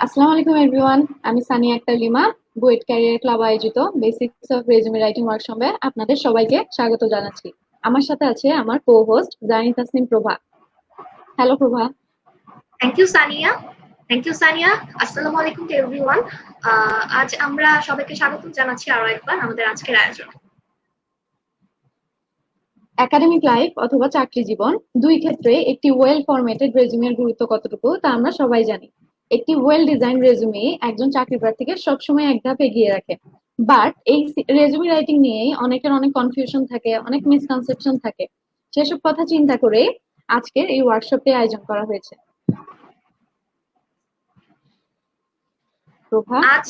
আসসালামু আলাইকুম এভরিওয়ান, আমি সানিয়া আক্তার লিমা। বুয়েট ক্যারিয়ার ক্লাব আয়োজিত বেসিক্স অফ রেজুমে রাইটিং ওয়ার্কশপে আপনাদের সবাইকে স্বাগত জানাচ্ছি। আমার সাথে আছে আমার co host Zarin Tasnim Prova. Hello Prova. Thank you Sania. আসসালামু আলাইকুম টু এভরিওয়ান। আজ আমরা সবাইকে স্বাগত জানাচ্ছি আরো একবার আমাদের আজকের আয়োজনে। একাডেমিক লাইফ অথবা চাকরি জীবন দুই ক্ষেত্রে একটি ওয়েল ফরম্যাটেড রেজুমের গুরুত্ব কতটুকু তা আমরা সবাই জানি। একটি ওয়েল ডিজাইন রেজুমে একজন চাকরি প্রার্থীকে সবসময় এক ধাপ এগিয়ে রাখে। বাট এই রেজুমে রাইটিং নিয়েই অনেকের অনেক কনফিউশন থাকে, অনেক মিসকনসেপশন থাকে। সেসব কথা চিন্তা করে আজকের এই ওয়ার্কশপটি আয়োজন করা হয়েছে। প্রভা, আজ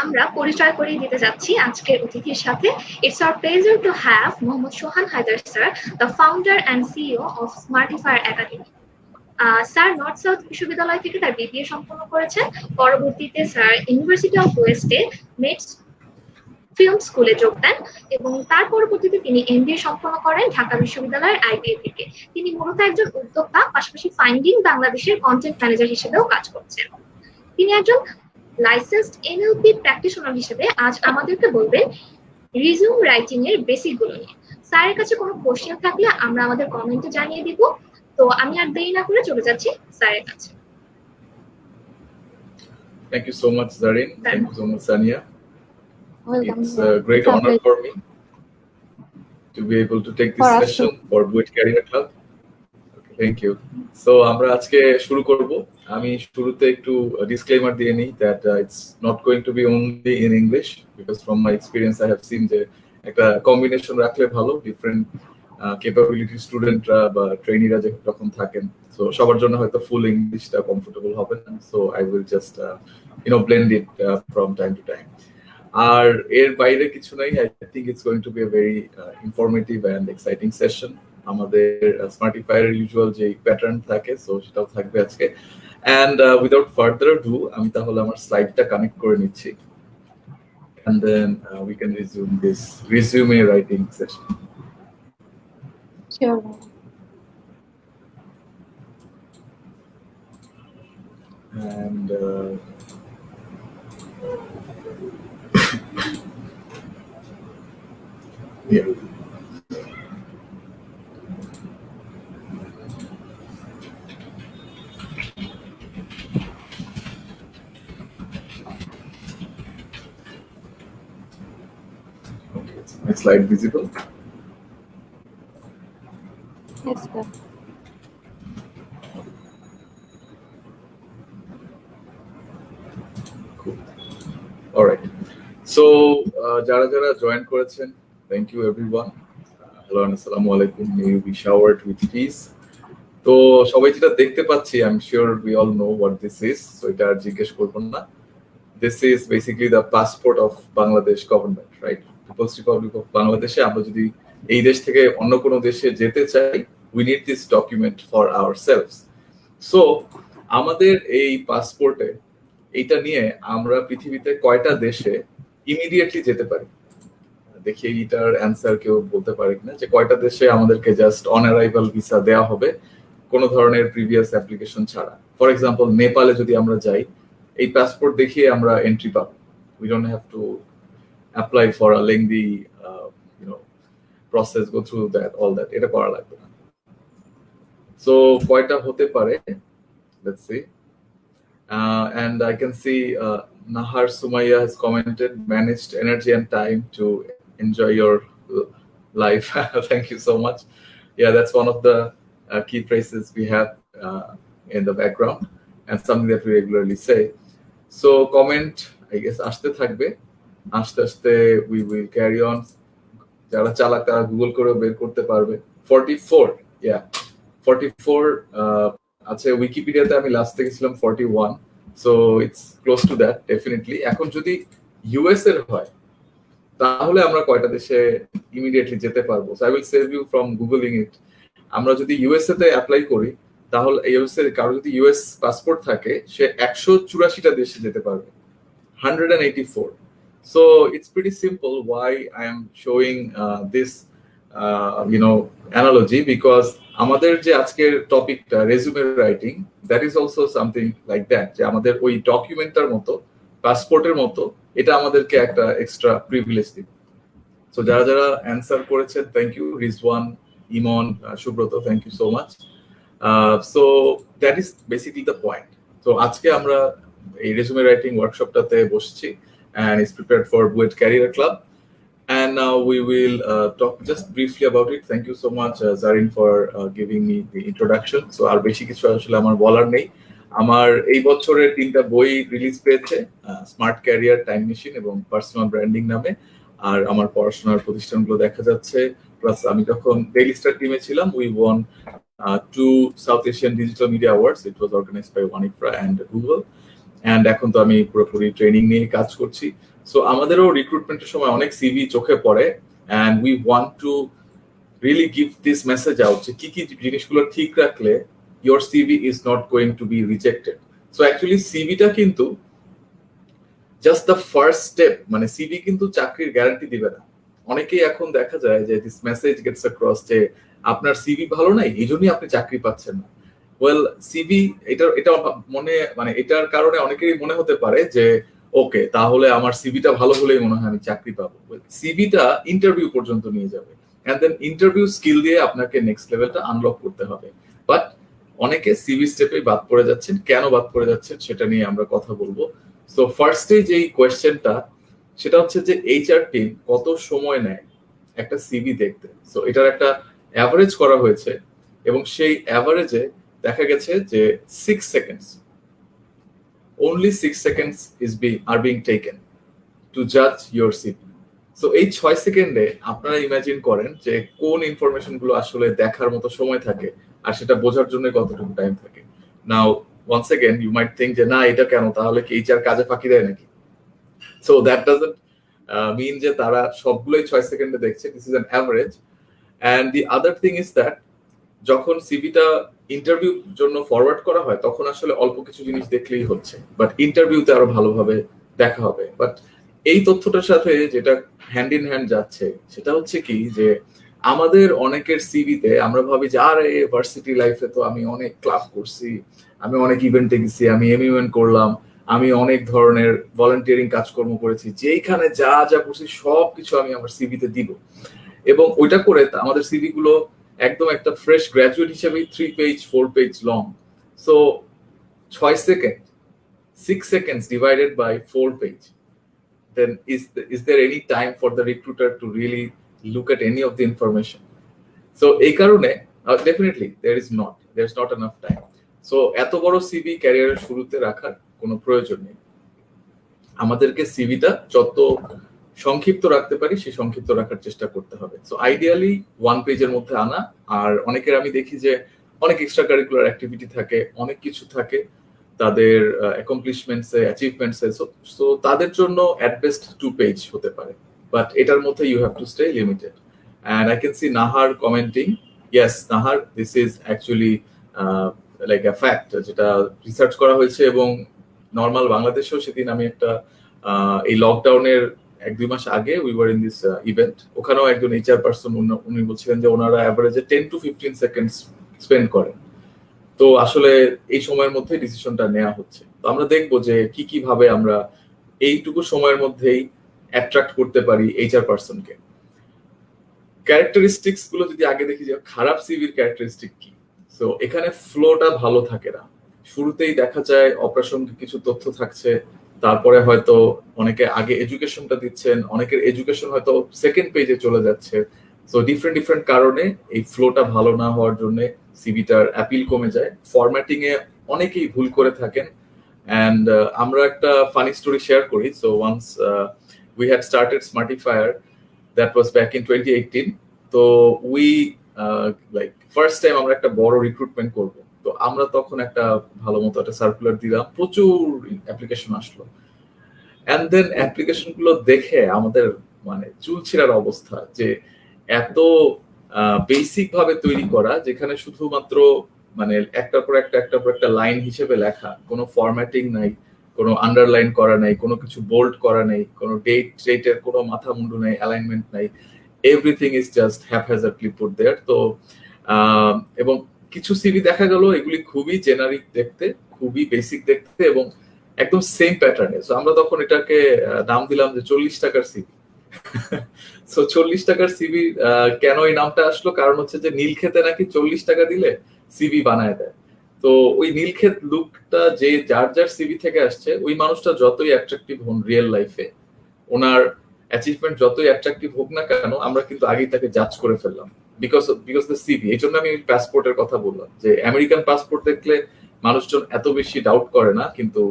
আমরা পরিচয় করিয়ে দিতে যাচ্ছি আজকের অতিথির সাথে। It's our pleasure to have Mohammad Sohan Haider sir, the founder and CEO of Smartifier academy. Sir North South বিশ্ববিদ্যালয় থেকে তার বিবিএ সম্পন্ন করেছেন। পরবর্তীতে স্যার ইউনিভার্সিটি অফ ওয়েস্টে মেটস ফিল্ম স্কুলে যোগ দেন এবং তার পরবর্তীতে তিনি এমবিএ সম্পন্ন করেন ঢাকা বিশ্ববিদ্যালয়ের আইবিএ থেকে। তিনি মূলত একজন উদ্যোক্তা, পাশাপাশি ফাইন্ডিং বাংলাদেশের কন্টেন্ট ম্যানেজার হিসেবেও কাজ করছেন। তিনি একজন লাইসেন্সড এনএলপি প্র্যাকটিশনার হিসেবে আজ আমাদেরকে বলবেন রিজিউম রাইটিং এর বেসিক গুলো নিয়ে। স্যারের কাছে কোনো কোশ্চেন থাকলে আমরা আমাদের কমেন্টে জানিয়ে দিব। তো আমি আর দেরি না করে চলে যাচ্ছি স্যারের কাছে। Thank you so much, Zarin. Thank you so much, Sania. welcome. It's a great honor for me to be able to take this session for Buet Career Club. Thank you. So আমরা আজকে শুরু করব। আমি শুরুতে একটু disclaimer দিয়ে নিই that it's not going to be only in English because from my experience I have seen যে একটা কম্বিনেশন রাখলে ভালো, ডিফারেন্ট ক্যাপাবিলিটি স্টুডেন্টরা বা ট্রেনিরা যখন থাকেন, সো সবার জন্য হয়তো ফুল ইংলিশটা কমফোর্টেবল হবে না। So I will just blend it from time to time. আর এর বাইরে কিছু নাই। I think it's going to be a very informative and exciting session. আমাদের স্মার্টিফায়ারের ইউজুয়াল যে প্যাটার্ন থাকে, সো সেটাও থাকবে আজকে। অ্যান্ড উইদাউট ফার্দার ডু আমি তাহলে আমার স্লাইডটা কানেক্ট করে নিচ্ছি, and then we can resume this resume writing session. Sure. And yeah. Okay, is my slide visible? Yes, sir. Cool. All right. So যারা যারা জয়েন করেছেন, thank you everyone. Hello and assalamu alaikum. May you be showered with peace. তো সবাই যেটা দেখতে পাচ্ছি, I'm sure we all know what this is, so এটা আর জিজ্ঞেস করব না। This is basically the passport of Bangladesh government, right? People's Republic of Bangladesh. আমরা যদি এই দেশ থেকে অন্য কোনো দেশে যেতে চাই, we need this document for ourselves. So আমাদের এই পাসপোর্টে এইটা নিয়ে আমরা পৃথিবীতে কয়টা দেশে ইমিডিয়েটলি যেতে পারি? দেখি এইটার অ্যান্সার কেউ বলতে পারে কিনা, যে কয়টা দেশে আমাদেরকে জাস্ট অন অ্যারাইভাল ভিসা দেওয়া হবে কোনো ধরনের প্রিভিয়াস অ্যাপ্লিকেশন ছাড়া। ফর এক্সাম্পল, নেপালে যদি আমরা যাই, এই পাসপোর্ট দেখিয়ে আমরা এন্ট্রি পাবো। We don't have to apply for a lengthy process, go through that all that, এটা করা লাগবে না। সো কয়টা হতে পারে? Let's see. And I can see Nahar Sumaya has commented, managed energy and time to enjoy your life. Thank you so much. Yeah, that's one of the key phrases we have in the background and something that we regularly say. So comment, I guess, ashte thakbe. Ashte we will carry on. Jara chalak tara Google kore ber korte parbe. 44, yeah, 44. আচ্ছা, উইকিপিডিয়াতে আমি last থেকে ছিলাম 41, so it's close to that definitely. এখন যদি US এর হয়, তাহলে আমরা কয়টা দেশে ইমিডিয়েটলি যেতে পারবো? So I will save you from googling it. আমরা যদি ইউএসএ তে অ্যাপ্লাই করি, তাহলে ইউএসএ কারো যদি ইউএস পাসপোর্ট থাকে, সে 184টা দেশে যেতে পারবে, 184। So it's pretty simple why I am showing this analogy, because আমাদের যে আজকের টপিকটা resume writing, that is also something like that, যে আমাদের ওই ডকুমেন্টটার মতো, পাসপোর্টের মতো, এটা আমাদেরকে একটা এক্সট্রা প্রিভিলেজ দিবে। সো যারা যারা অ্যান্সার করেছেন, thank you. Rizwan, Emon, Subrata, thank you so much. So that is basically the point. তো আজকে আমরা এই রেজুমে রাইটিং ওয়ার্কশপটাতে বসছি, and is prepared for Buet Career Club. And now we will talk just briefly about it. Thank you so much, Zarin, for giving me the introduction. So আর বেশি কিছু আসলে আমার বলার নেই। আমার এই বছরের 3টা বই রিলিজ পেয়েছে, স্মার্ট ক্যারিয়ার, টাইম মেশিন এবং পার্সোনাল ব্র্যান্ডিং নামে। আর আমার পড়াশোনার প্রতিষ্ঠানগুলো দেখা যাচ্ছে। প্লাস আমি যখন ডেইলি স্টার টিমে ছিলাম, we won 2 South Asian digital media awards. It was organized by WAN IFRA and Google. And এখন তো আমি পুরোপুরি ট্রেনিং নিয়ে কাজ করছি। সো আমাদেরও রিক্রুটমেন্টের সময় অনেক সিভি চোখে পড়ে, and we want to really give this message out যে কি কি জিনিসগুলো ঠিক রাখলে your CV is not going to be rejected. So actually সিভিটা কিন্তু জাস্ট দ্য ফার্স্ট স্টেপ, মানে সিভি কিন্তু চাকরির গ্যারান্টি দিবে না। অনেকেই এখন দেখা যায় যে দিস মেসেজ গেটস অ্যাক্রস যে আপনার সিভি ভালো নাই, এই জন্যই আপনি চাকরি পাচ্ছেন না। ওয়েল, সিভি এটা মানে এটার কারণে অনেকেরই মনে হতে পারে যে ওকে, তাহলে আমার সিভিটা ভালো হলেই মনে হয় আমি চাকরি পাবো। সিভিটা ইন্টারভিউ পর্যন্ত নিয়ে যাবে, এন্ড দেন ইন্টারভিউ স্কিল দিয়ে আপনাকে নেক্সট লেভেলটা আনলক করতে হবে। বাট অনেকে সিভি স্টেপে বাদ পড়ে যাচ্ছেন। কেন বাদ পড়ে যাচ্ছেন সেটা নিয়ে আমরা কথা বলবো। সো ফার্স্টে যেই কোয়েশ্চেনটা, সেটা হচ্ছে যে এইচআর টিম কত সময় নেয় একটা সিভি দেখতে। সো এটার একটা অ্যাভারেজ করা হয়েছে, এবং সেই অ্যাভারেজে দেখা গেছে যে 6 seconds, only 6 seconds are being taken to judge your CV. So এই 6 সেকেন্ডে আপনারা ইমাজিন করেন যে কোন ইনফরমেশন গুলো আসলে দেখার মতো সময় থাকে, আর সেটা বোঝার জন্য কতটুকু টাইম থাকে। নাও once again you might think যে না, এটা কেন, তাহলে কি এইচআর কাজে ফাঁকি দেয় নাকি? সো দ্যাট ডাজন্ট মিন যে তারা সবগুলোই 6 সেকেন্ডে দেখছে। This is an average. And the other thing is that যখন সিভিটা ইন্টারভিউ জন্য ফরওয়ার্ড করা হয়, তখন আসলে অল্প কিছু জিনিস দেখলেই হচ্ছে, বাট ইন্টারভিউতে আরো ভালোভাবে দেখা হবে। বাট এই তথ্যটার সাথে যেটা হ্যান্ড ইন হ্যান্ড যাচ্ছে, সেটা হচ্ছে কি যে আমাদের অনেকের সিভিতে আমরা ভাবি যে আরে ভার্সিটি লাইফে তো আমি অনেক ক্লাস করছি, আমি অনেক ইভেন্টে গেছি, আমি এমইউএন করলাম, আমি অনেক ধরনের ভলান্টিয়ারিং কাজকর্ম করেছি, যেইখানে যা যা করছি সব কিছু আমি আমার সিভিতে দিব। এবং ওইটা করে আমাদের সিভি গুলো একদম একটা ফ্রেশ গ্র্যাজুয়েট হিসেবে 3 page 4 page long. So 6 second, 6 seconds divided by 4 page, then is there any time for the recruiter to really look at any of the information? So এই কারণে definitely there's not enough time. So এত বড় CV ক্যারিয়ারের শুরুতে রাখার কোনো প্রয়োজন নেই। আমাদেরকে সিভিটা যত সংক্ষিপ্ত রাখতে পারি সেই সংক্ষিপ্ত রাখার চেষ্টা করতে হবে। সো আইডিয়ালি 1 পেজের মধ্যে আনা। আর অনেকের আমি দেখি যে অনেক এক্সট্রা কারিকুলার অ্যাক্টিভিটি থাকে, অনেক কিছু থাকে তাদের অ্যাকমপ্লিশমেন্টসে, অ্যাচিভমেন্টসে। সো তাদের জন্য অ্যাট বেস্ট 2 পেজ হতে পারে, বাট এটার মধ্যে you have to stay limited. And I can see Nahar commenting. Yes Nahar, this is actually like a fact, যেটা রিসার্চ করা হয়েছে। এবং নর্মাল বাংলাদেশেও সেদিন আমি একটা এই লকডাউনের 1-2 মাস আগে we were in this event, ওখানেও একজন এইচআর পার্সন উনি বলছিলেন যে ওনারা অ্যাভারেজে 10 to 15 সেকেন্ডস স্পেন্ড করেন। তো আসলে এই সময়ের মধ্যে ডিসিশনটা নেওয়া হচ্ছে। তো আমরা দেখবো যে কি কি ভাবে আমরা এইটুকু সময়ের মধ্যেই অ্যাট্রাক্ট করতে পারি এইচআর পার্সনকে। ক্যারেক্টারিস্টিক্স গুলো যদি আগে দেখি যে খারাপ সিভির ক্যারেক্টারিস্টিক কি, সো এখানে ফ্লোটা ভালো থাকে না। শুরুতেই দেখা যায় অপ্রাসঙ্গিক কিছু তথ্য থাকছে, তারপরে হয়তো অনেকে আগে এডুকেশনটা দিচ্ছেন, অনেকের এডুকেশন হয়তো সেকেন্ড পেজে চলে যাচ্ছে। সো ডিফারেন্ট কারণে এই ফ্লোটা ভালো না হওয়ার জন্য সিভিটার অ্যাপিল কমে যায়। ফরম্যাটিং এ অনেকেই ভুল করে থাকেন। অ্যান্ড আমরা একটা ফানি স্টোরি শেয়ার করি। So once we had started Smartifier, that was back in 2018. তো উই লাইক ফার্স্ট টাইম আমরা একটা বড় রিক্রুটমেন্ট করবো। তো আমরা তখন একটা ভালো মতো একটা সার্কুলার দিলাম, প্রচুর অ্যাপ্লিকেশন আসলো। এন্ড দেন অ্যাপ্লিকেশন গুলো দেখে আমাদের মানে চুল ছিঁড়ার অবস্থা, যে এত বেসিক ভাবে তৈরি করা, যেখানে শুধুমাত্র মানে একটার পর একটা লাইন হিসেবে লেখা, কোনো ফরম্যাটিং নাই, কোনো আন্ডারলাইন করা নাই, কোনো কিছু বোল্ড করা নেই, কোনো ডেটের কোনো মাথা মুন্ডু নাই, অ্যালাইনমেন্ট নাই। এভরিথিং ইজ জাস্ট হ্যাপহ্যাজার্ডলি পুট দেয়ার। তো এবং কিছু সিভি দেখা গেল এগুলি খুবই জেনারিক দেখতে, খুবই বেসিক দেখতে এবং একদম সেম প্যাটার্নে। সো আমরা তখন এটাকে নাম দিলাম যে 40 টাকার সিভি। সো 40 টাকার সিভি কেন এই নামটা আসলো, কারণ হচ্ছে যে নীলক্ষেতে নাকি 40 টাকা দিলে সিভি বানায় দেয়। তো ওই নীলক্ষেত লুকটা যে যার যার সিভি থেকে আসছে, ওই মানুষটা যতই অ্যাট্রাকটিভ হন রিয়েল লাইফে, ওনার অ্যাচিভমেন্ট যতই অ্যাট্রাকটিভ হোক না কেন, আমরা কিন্তু আগেই তাকে জাজ করে ফেললাম বিকজ দ্য সিভি। এই জন্য আমি পাসপোর্টের কথা বললাম যে আমেরিকান পাসপোর্ট দেখলে মানুষজন এত বেশি ডাউট করে না। কিন্তু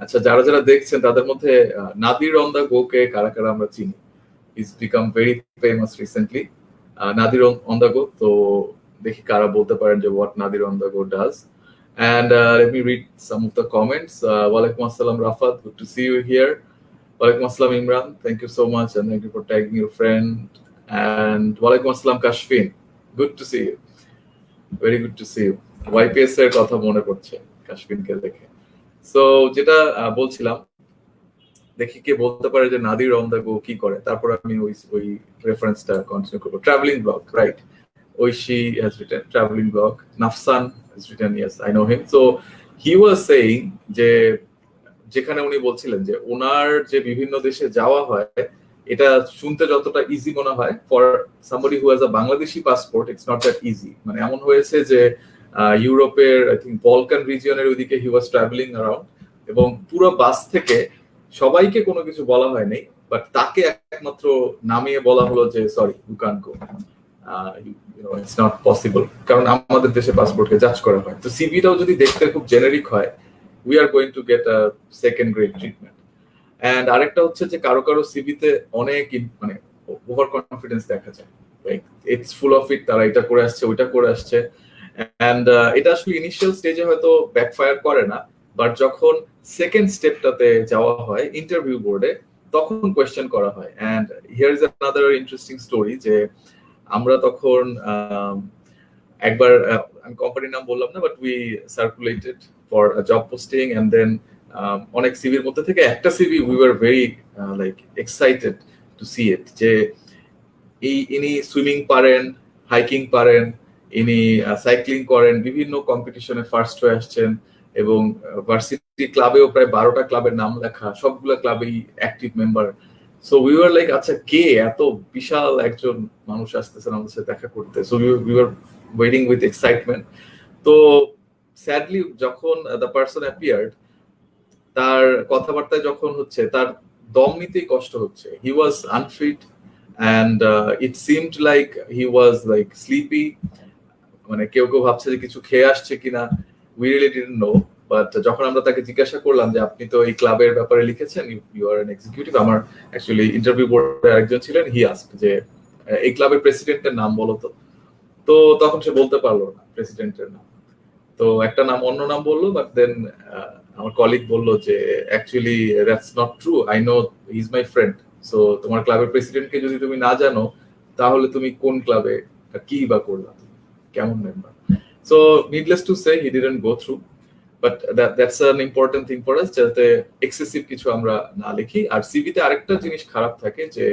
আচ্ছা, যারা যারা দেখছেন তাদের মধ্যে নাদির অন দ্য গো কে কারা কারা আমরা চিনি? Is become very famous recently, Nadir on the গো। তো দেখি কারা বলতে পারেন যে what Nadir on the go does. And let me read some of the comments. Walaikum assalam Rafat, good to see you here. Walaikum assalam Imran, thank you so much and thank you for tagging your friend. And walaikum assalam Kashfin, good to see you, very good to see you. YPS এর কথা মনে পড়ছে কাশফিনকে দেখে। So যেটা বলছিলাম, দেখি কে বলতে পারে যে নাদির অন দ্য গো কি করে, তারপর আমি ওই রেফারেন্সটা কন্টিনিউ করবো। Travelling blog, right, Oishi has written traveling blog. Nafsan has written, yes, I know him. So he was saying যে যেখানে উনি বলছিলেন যে ওনার যে বিভিন্ন দেশে যাওয়া হয়, এটা শুনতে যতটা ইজি মনে হয়, for somebody who has a Bangladeshi passport it's not that easy. মানে এমন হয়েছে যে ইউরোপের আই থিঙ্ক বলকান রিজিয়নের ওইদিকে হি ওয়াজ ট্রাভেলিং অ্যারাউন্ড, এবং পুরো বাস থেকে সবাইকে কোনো কিছু বলা হয়নি, বাট তাকে একমাত্র নামিয়ে বলা হলো যে sorry you can't go, it's not possible, কারণ আমাদের দেশে পাসপোর্টকে জাজ করা হয়। তো সিভিটাও যদি দেখতে খুব জেনারিক হয়, we are going to get a second grade treatment. And আরেকটা হচ্ছে যে কারো কারো সিভিতে অনেক মানে ওভার কনফিডেন্স দেখা যায়, like it's full of it, তারা এটা করে আসছে ওইটা করে আসছে। এন্ড এটা আসলে ইনিশিয়াল স্টেজে হয়তো ব্যাকফায়ার করে না, বাট যখন সেকেন্ড স্টেপটাতে যাওয়া হয় ইন্টারভিউ বোর্ডে, তখন কোয়েশ্চেন করা হয়। And here is another interesting story, যে আমরা তখন একবার, আমি কোম্পানির নাম বললাম না, but we circulated for a job posting, and then অনেক সিভির মধ্যে থেকে একটা CV we were very like excited to see it, যে ইনি সুইমিং পারেন, হাইকিং পারেন, ইনি সাইক্লিং করেন, বিভিন্ন কম্পিটিশনে ফার্স্ট হয়ে আসছেন, এবং ভার্সিটি ক্লাবেও প্রায় 12টা ক্লাবের নাম লেখা, সবগুলো ক্লাবেই active member. So we were like, আচ্ছা কে এত বিশাল একজন মানুষ আসতেছেন আমাদের সাথে দেখা করতে। So we were waiting with excitement. তো স্যাডলি যখন দ্য পারসন অ্যাপিয়ার্ড, তার কথাবার্তায় যখন হচ্ছে তার দম নিতেই কষ্ট হচ্ছে, he was unfit and it seemed like he was like sleepy. মানে কেউ কেউ ভাবছে যে কিছু খেয়ে আসছে কিনা, we really didn't know. But যখন আমরা তাকে জিজ্ঞাসা করলাম যে আপনি তো এই ক্লাবের ব্যাপারে লিখেছেন, ইউ আর অ্যান এক্সিকিউটিভ, আমার অ্যাকচুয়ালি ইন্টারভিউ বোর্ডে একজন ছিলেন, হি আস্ক যে এই ক্লাবের প্রেসিডেন্টের নাম বলো তো। তো তখন সে বলতে পারলো না প্রেসিডেন্টের নাম, তো একটা নাম অন্য নাম বললো, বাট দেন আমার কলিগ বললো যে actually that's not true, I know he is my friend. So তোমার ক্লাবের প্রেসিডেন্টকে যদি তুমি না জানো, তাহলে তুমি কোন ক্লাবে কি বা করলা, কেমন member? So needless to say he didn't go through, but that's an important thing for us, যাতে এক্সেসিভ কিছু আমরা না লিখি। আর সিভিতে আরেকটা জিনিস খারাপ থাকে যে,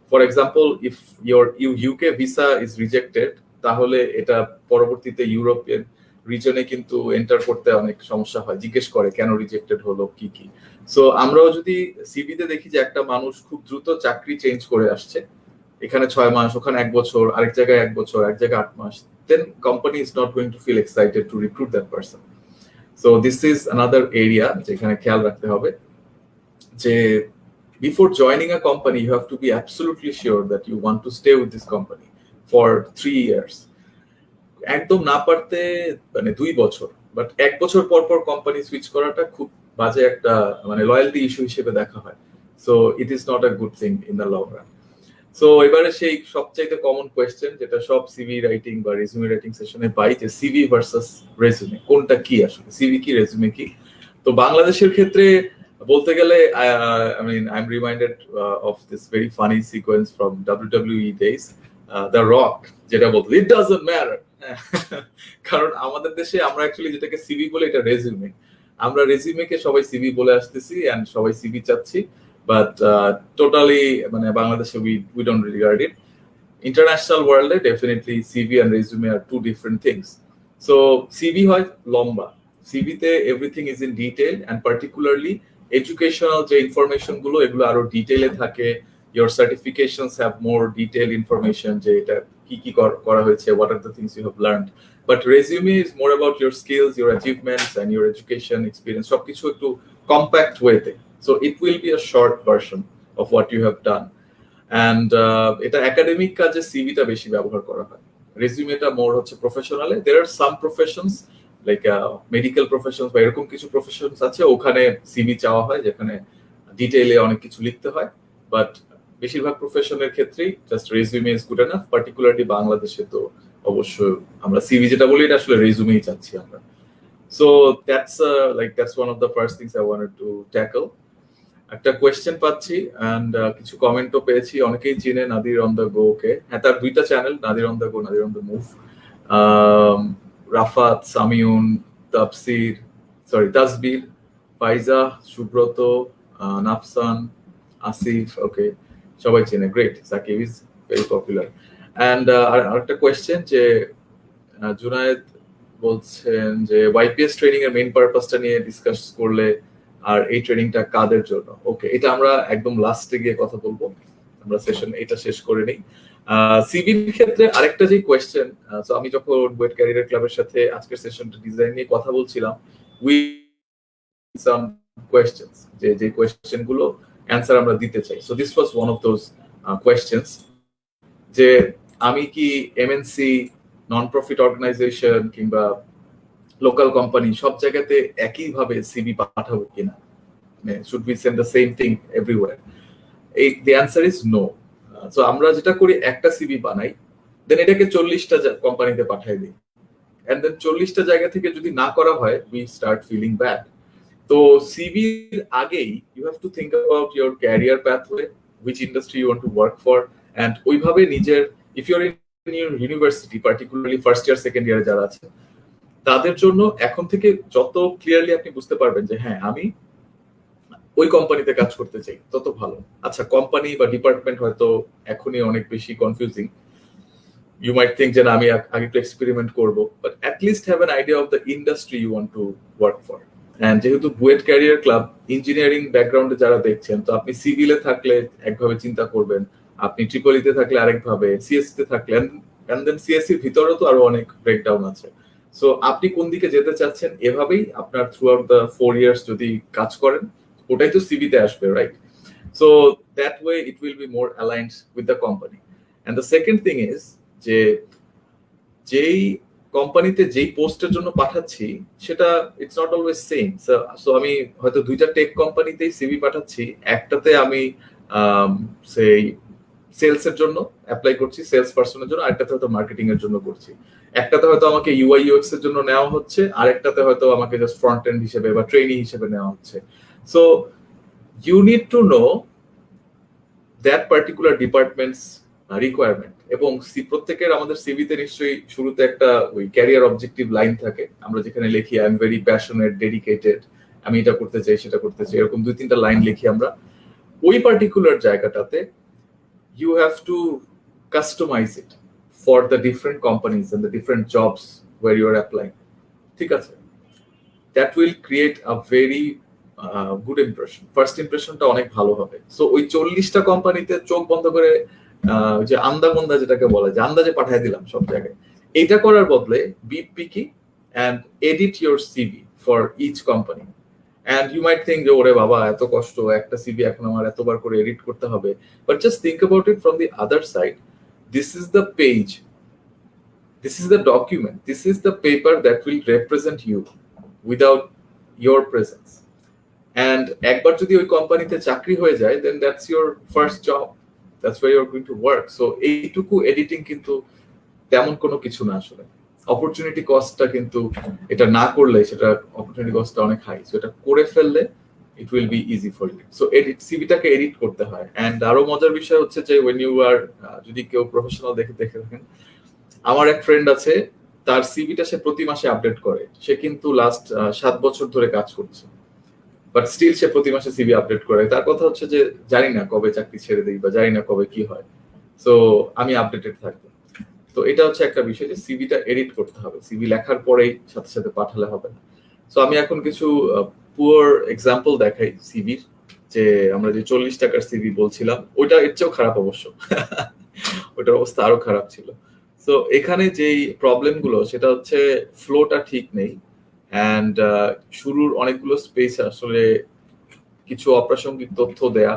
for example if your UK visa is rejected, তাহলে এটা পরবর্তীতে ইউরোপিয়ান রিজনে কিন্তু এন্টার করতে অনেক সমস্যা হয়, জিজ্ঞেস করে কেন রিজেক্টেড হলো, কি কি। সো আমরাও যদি সিভিতে দেখি যে একটা মানুষ খুব দ্রুত চাকরি চেঞ্জ করে আসছে, এখানে 6 মাস, ওখানে 1 বছর, আরেক জায়গায় 1 বছর, এক জায়গায় 8 মাস, then company is not going to feel excited to recruit that person. So this is another area যেখানে খেয়াল রাখতে হবে, যে before joining a company you have to be absolutely sure that you want to stay with this company for 3 years. একদম না পারতে মানে 2 বছর, বাট 1 বছর পর পর কোম্পানি সুইচ করাটা খুব বাজে একটা মানে লয়্যালটি ইস্যু হিসেবে দেখা হয়। So it is not a good thing in the long run. So এবারে সেই সবচাইতে কমন কোয়েশ্চেন, যেটা সব সিভি রাইটিং বা রেজুমে রাইটিং সেশনে পাই, যে সিভি ভার্সাস রেজুমে কোনটা কি, আসলে সিভি কি রেজুমে কি? তো বাংলাদেশের ক্ষেত্রে বলতে গেলে I mean I'm reminded of this very funny sequence from WWE days, The Rock যেটা বলতো it doesn't matter, কারণ আমাদের দেশে আমরা অ্যাকচুয়ালি যেটাকে সিভি বলে, এটা রেজুমে। আমরা রেজুমেকে সবাই সিভি বলে আসতেছি এন্ড সবাই সিভি চাচ্ছি, বাট টোটালি মানে বাংলাদেশে we don't regard it. International world definitely CV and resume are two different things. So CV হয় লম্বা, CV তে everything is in detail and particularly educational যে ইনফরমেশন গুলো এগুলো আরো ডিটেইলে থাকে. Your certifications have more detailed information যে এটা কি কি করা হয়েছে, what are the things you have learned. But resume is more about your skills, your achievements and your education experience, সবকিছু একটু compact ওয়েতে. So it will be a short version of what you have done. And এটা academic কাজে সিভিটা বেশি ব্যবহার করা হয়, রেজিউমেটা মোর হচ্ছে প্রফেশনালে. there are some professions like medical professions বা এরকম কিছু প্রফেশনস আছে ওখানে সিভি চাওয়া হয় যেখানে ডিটেইলে অনেক কিছু লিখতে হয়, বাট বেশিরভাগ প্রফেশনের ক্ষেত্রেই just resume is good enough. Particularly বাংলাদেশে তো অবশ্যই আমরা সিভি যেটা বলি এটা আসলে রেজিউমেই চাচ্ছি আমরা. So that's one of the first things I wanted to tackle. একটা কোয়েশ্চেন পাচ্ছি এন্ড কিছু কমেন্টও পেয়েছি, অনেকেই চিনে নাদির অন দ্য গো কে. হ্যাঁ, তার দুইটা channel, Nadir on the go, Nadir on the move. Rafat, Samiun, Tasbir, Faiza, Subrata, Nafsan, Asif, okay সবাই চিনে. Great, Sakib is very popular. And আরেকটা কোয়েশ্চেন যে জুনায়েদ বলছেন যে ওয়াইপিএস ট্রেনিং এর মেইন পারপাসটা নিয়ে ডিসকাস করলে আর এই ট্রেনিংটা কাদের জন্য. ওকে, এটা আমরা একদম লাস্টে গিয়ে কথা বলবো, আমরা সেশন এটা শেষ করে নেই. সিভির ক্ষেত্রে আরেকটা যে কোয়েশ্চেন, সো আমি যখন বুয়েট ক্যারিয়ার ক্লাবের সাথে আজকের সেশনটা ডিজাইন নিয়ে কথা বলছিলাম, উই সাম কোয়েশ্চেনস যে কোয়েশ্চেন গুলো অ্যানসার আমরা দিতে চাই. So this was one of those questions যে আমি কি এমএনসি, নন প্রফিট অর্গানাইজেশন কিংবা লোকাল কোম্পানি সব জায়গাতে একইভাবে সিভি পাঠাবো কিনা, should we send the same thing everywhere? the answer is no. So আমরা যেটা করি একটা সিভি বানাই, দেন এটাকে 40টা কোম্পানিতে পাঠাই দিই, এন্ড দেন 40টা জায়গা থেকে যদি না করা হয় উই স্টার্ট ফিলিং ব্যাড. তো সিভির আগেই you have to think about your career pathway, which industry you want to work for, and ওইভাবে নিজের, if your in your university, particularly first year second ইয়ারে যারা আছে তাদের জন্য এখন থেকে যত ক্লিয়ারলি আপনি বুঝতে পারবেন যে হ্যাঁ আমি ওই কোম্পানিতে কাজ করতে চাই, তত ভালো. আচ্ছা, কোম্পানি বা ডিপার্টমেন্ট হয়তো এখনই অনেক বেশি কনফিউজিং, ইউ মাইট থিঙ্ক যে না আমি আগে একটু এক্সপেরিমেন্ট করবো, but at least have an idea of the industry you want to work for. And যেহেতু বুয়েট ক্যারিয়ার ক্লাব ইঞ্জিনিয়ারিং ব্যাকগ্রাউন্ডে যারা দেখছেন, তো আপনি সিভিলে থাকলে একভাবে চিন্তা করবেন, আপনি ট্রিপলিতে থাকলে আরেকভাবে, সিএসসি তে থাকলে, এন্ড দেন সিএসসির ভিতরেও তো আরো অনেক ব্রেকডাউন আছে. সো আপনি কোন দিকে যেতে চাচ্ছেন এভাবেই আপনার থ্রু আউট দ্য 4 ইয়ার্স যদি কাজ করেন ওটাই তো সিভিতে আসবে, right? So that way it will be more aligned with the company. And the second thing is যে যেই কোম্পানিতে যেই পোস্টের জন্য পাঠাচ্ছি সেটা it's not always same. So আমি হয়তো দুইটা টেক কোম্পানিতেই সিভি পাঠাচ্ছি, একটাতে আমি সেই সেলস এর জন্য অ্যাপ্লাই করছি, সেলস পার্সনের জন্য, আরেকটাতে হয়তো মার্কেটিং এর জন্য করছি. একটাতে হয়তো আমাকে ইউআই ইউএক্স এর জন্য নেওয়া হচ্ছে, আরেকটাতে হয়তো আমাকে জাস্ট ফ্রন্ট এন্ড হিসেবে বা ট্রেনি হিসেবে নেওয়া হচ্ছে. So you need to know that particular department's requirement. এবং প্রত্যেকের আমাদের সিভিতে নিশ্চয়ই শুরুতে একটা ওই ক্যারিয়ার অবজেক্টিভ লাইন থাকে, আমরা যেখানে লিখি I am very passionate, dedicated, আমি এটা করতে চাই সেটা করতে চাই, এরকম 2-3টা লাইন লিখি আমরা. ওই পার্টিকুলার জায়গাটাতে you have to customize it for the different companies and the different jobs where you are applying. ঠিক আছে? That will create a very good impression. First impression টা অনেক ভালো হবে. সো ওই 40টা কোম্পানিতে চোখ বন্ধ করে যে আন্দামন্দা যেটাকে বলে যে আন্দাজে পাঠিয়ে দিলাম সব জায়গায়, এটা করার বদলে be picky and edit your CV for each company. And you might think যে ওরে বাবা এত কষ্ট, একটা সিভি এখন আমার এতবার করে এডিট করতে হবে. But just think about it from the other side. This is the page, this is the document, this is the paper that will represent you without your presence. And একবার যদি ওই কোম্পানিতে চাকরি হয়ে যায়, then that's your first job, that's where you're going to work. So এইটুকু editing কিন্তু তেমন কোনো কিছু না আসলে. অপরচুনিটি কস্টটা কিন্তু এটা না করলে সেটা অপরচুনিটি কস্টটা অনেক হাই. সো এটা করে ফেললে it will be easy for you. So edit, সিভিটাকে এডিট করতে হয়. এন্ড আরো মজার বিষয় হচ্ছে যে when you are যদি কেউ প্রফেশনাল দেখে থাকেন, আমার এক ফ্রেন্ড আছে, তার সিভিটা সে প্রতি মাসে আপডেট করে, সে কিন্তু লাস্ট 7 বছর ধরে কাজ করছে. বাট স্টিল সে প্রতি মাসে সিভি আপডেট করে। তার কথা হচ্ছে যে জানি না কবে চাকরি ছেড়ে দিই বা জানি না কবে কি হয়, সো আমি আপডেটেড থাকবো। তো এটা হচ্ছে একটা বিষয় যে সিভিটা এডিট করতে হবে, সিভি লেখার পরেই সাথে সাথে পাঠালে হবে না। সো আমি এখন কিছু পুয়ার এক্সাম্পল দেখাই সিভির, যে আমরা যে 40 টাকার সিভি বলছিলাম ওইটা এর চেয়েও খারাপ অবশ্য ওইটার অবস্থা আরো খারাপ ছিল। সো এখানে যেই প্রবলেম গুলো সেটা হচ্ছে ফ্লোটা ঠিক নেই, অ্যান্ড শুরুর অনেকগুলো স্পেস আসলে কিছু অপ্রাসঙ্গিক তথ্য দেয়া।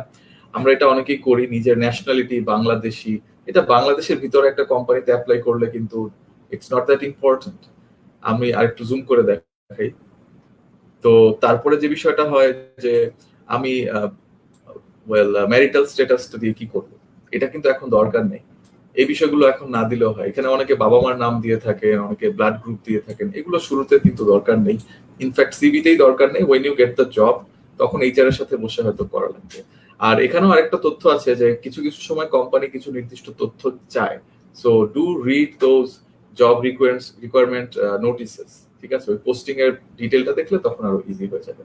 আমরা এটা অনেকেই করি, নিজের ন্যাশনালিটি বাংলাদেশি, এটা বাংলাদেশের ভিতরে একটা কোম্পানিতে অ্যাপ্লাই করলে কিন্তু ইটস নট দ্যাট ইম্পর্টেন্ট। আমি আরেকটু জুম করে দেখাই। তো তারপরে যে বিষয়টা হয় যে আমি ম্যারিটাল স্ট্যাটাসটা দিয়ে কি করব, এটা কিন্তু এখন দরকার নেই। এই বিষয়গুলো এখন না দিলেও হয়। এখানে অনেকে বাবা মার নাম দিয়ে থাকেন, অনেকে ব্লাড গ্রুপ দিয়ে থাকেন, এগুলো শুরুতে কিন্তু দরকার নেই। ইনফ্যাক্ট সিভিতেই দরকার নেই, when you get the job তখন এইচআর এর সাথে বসে হয়তো করা লাগবে। আর এখানেও আরেকটা তথ্য আছে যে কিছু কিছু সময় কোম্পানি কিছু নির্দিষ্ট তথ্য চায়, so do read those job requirement notices, ঠিক আছে? ওই পোস্টিং এর ডিটেলটা দেখলে তখন আরো ইজি হয়ে যাবে।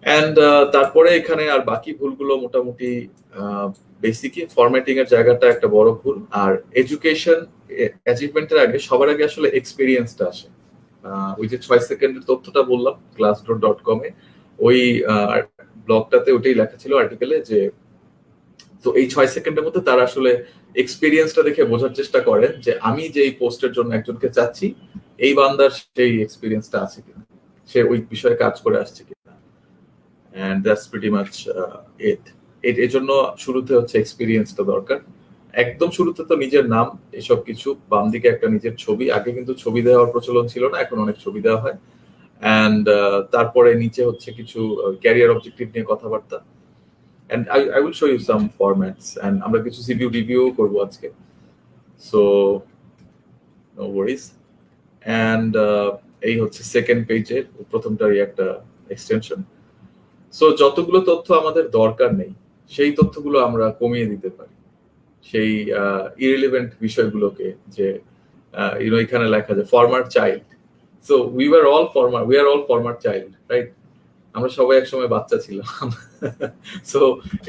অ্যান্ড তারপরে এখানে আর বাকি ভুলগুলো মোটামুটি বেসিকলি ফরম্যাটিং এর জায়গাটা একটা বড় ভুল। আর এডুকেশন অ্যাচিভমেন্টের আগে সবার আগে আসলে এক্সপিরিয়েন্সটা আসে। ওই যে 6 সেকেন্ডের তথ্যটা বললাম glassdoor.com এ, ওই ব্লগটাতে ওটাই লেখা ছিল আর্টিকেলে, যে তো এই 6 সেকেন্ডের মধ্যে তারা আসলে এক্সপিরিয়েন্সটা দেখে বোঝার চেষ্টা করেন যে আমি যে এই পোস্টের জন্য একজনকে চাচ্ছি এই বান্দার সেই এক্সপিরিয়েন্সটা আছে কিনা, সে ওই বিষয়ে কাজ করে আসছে কিনা। and that's pretty much it. এর জন্য শুরুতে হচ্ছে এক্সপিরিয়েন্সটা দরকার। একদম শুরুতে তো নিজের নাম, এসব কিছু, বাম দিকে একটা নিজের ছবি। আগে কিন্তু ছবি দেওয়ার প্রচলন ছিল না, এখন অনেক ছবি দেওয়া হয়। অ্যান্ড তারপরে নিচে হচ্ছে কিছু ক্যারিয়ার অবজেক্টিভ নিয়ে কথাবার্তা। and I will show you some formats, and আমরা কিছু সিভিউ রিভিউ করব আজকে, so no worries. and এই হচ্ছে সেকেন্ড পেজের প্রথমটারই একটা এক্সটেনশন। সো যতগুলো তথ্য আমাদের দরকার নেই সেই তথ্যগুলো আমরা কমিয়ে দিতে পারি, সেই ইরিলেভেন্ট বিষয়গুলোকে। যে এখানে লেখা যে former child, so we are all former child, right? আমরা সবাই একসময় বাচ্চা ছিলাম সো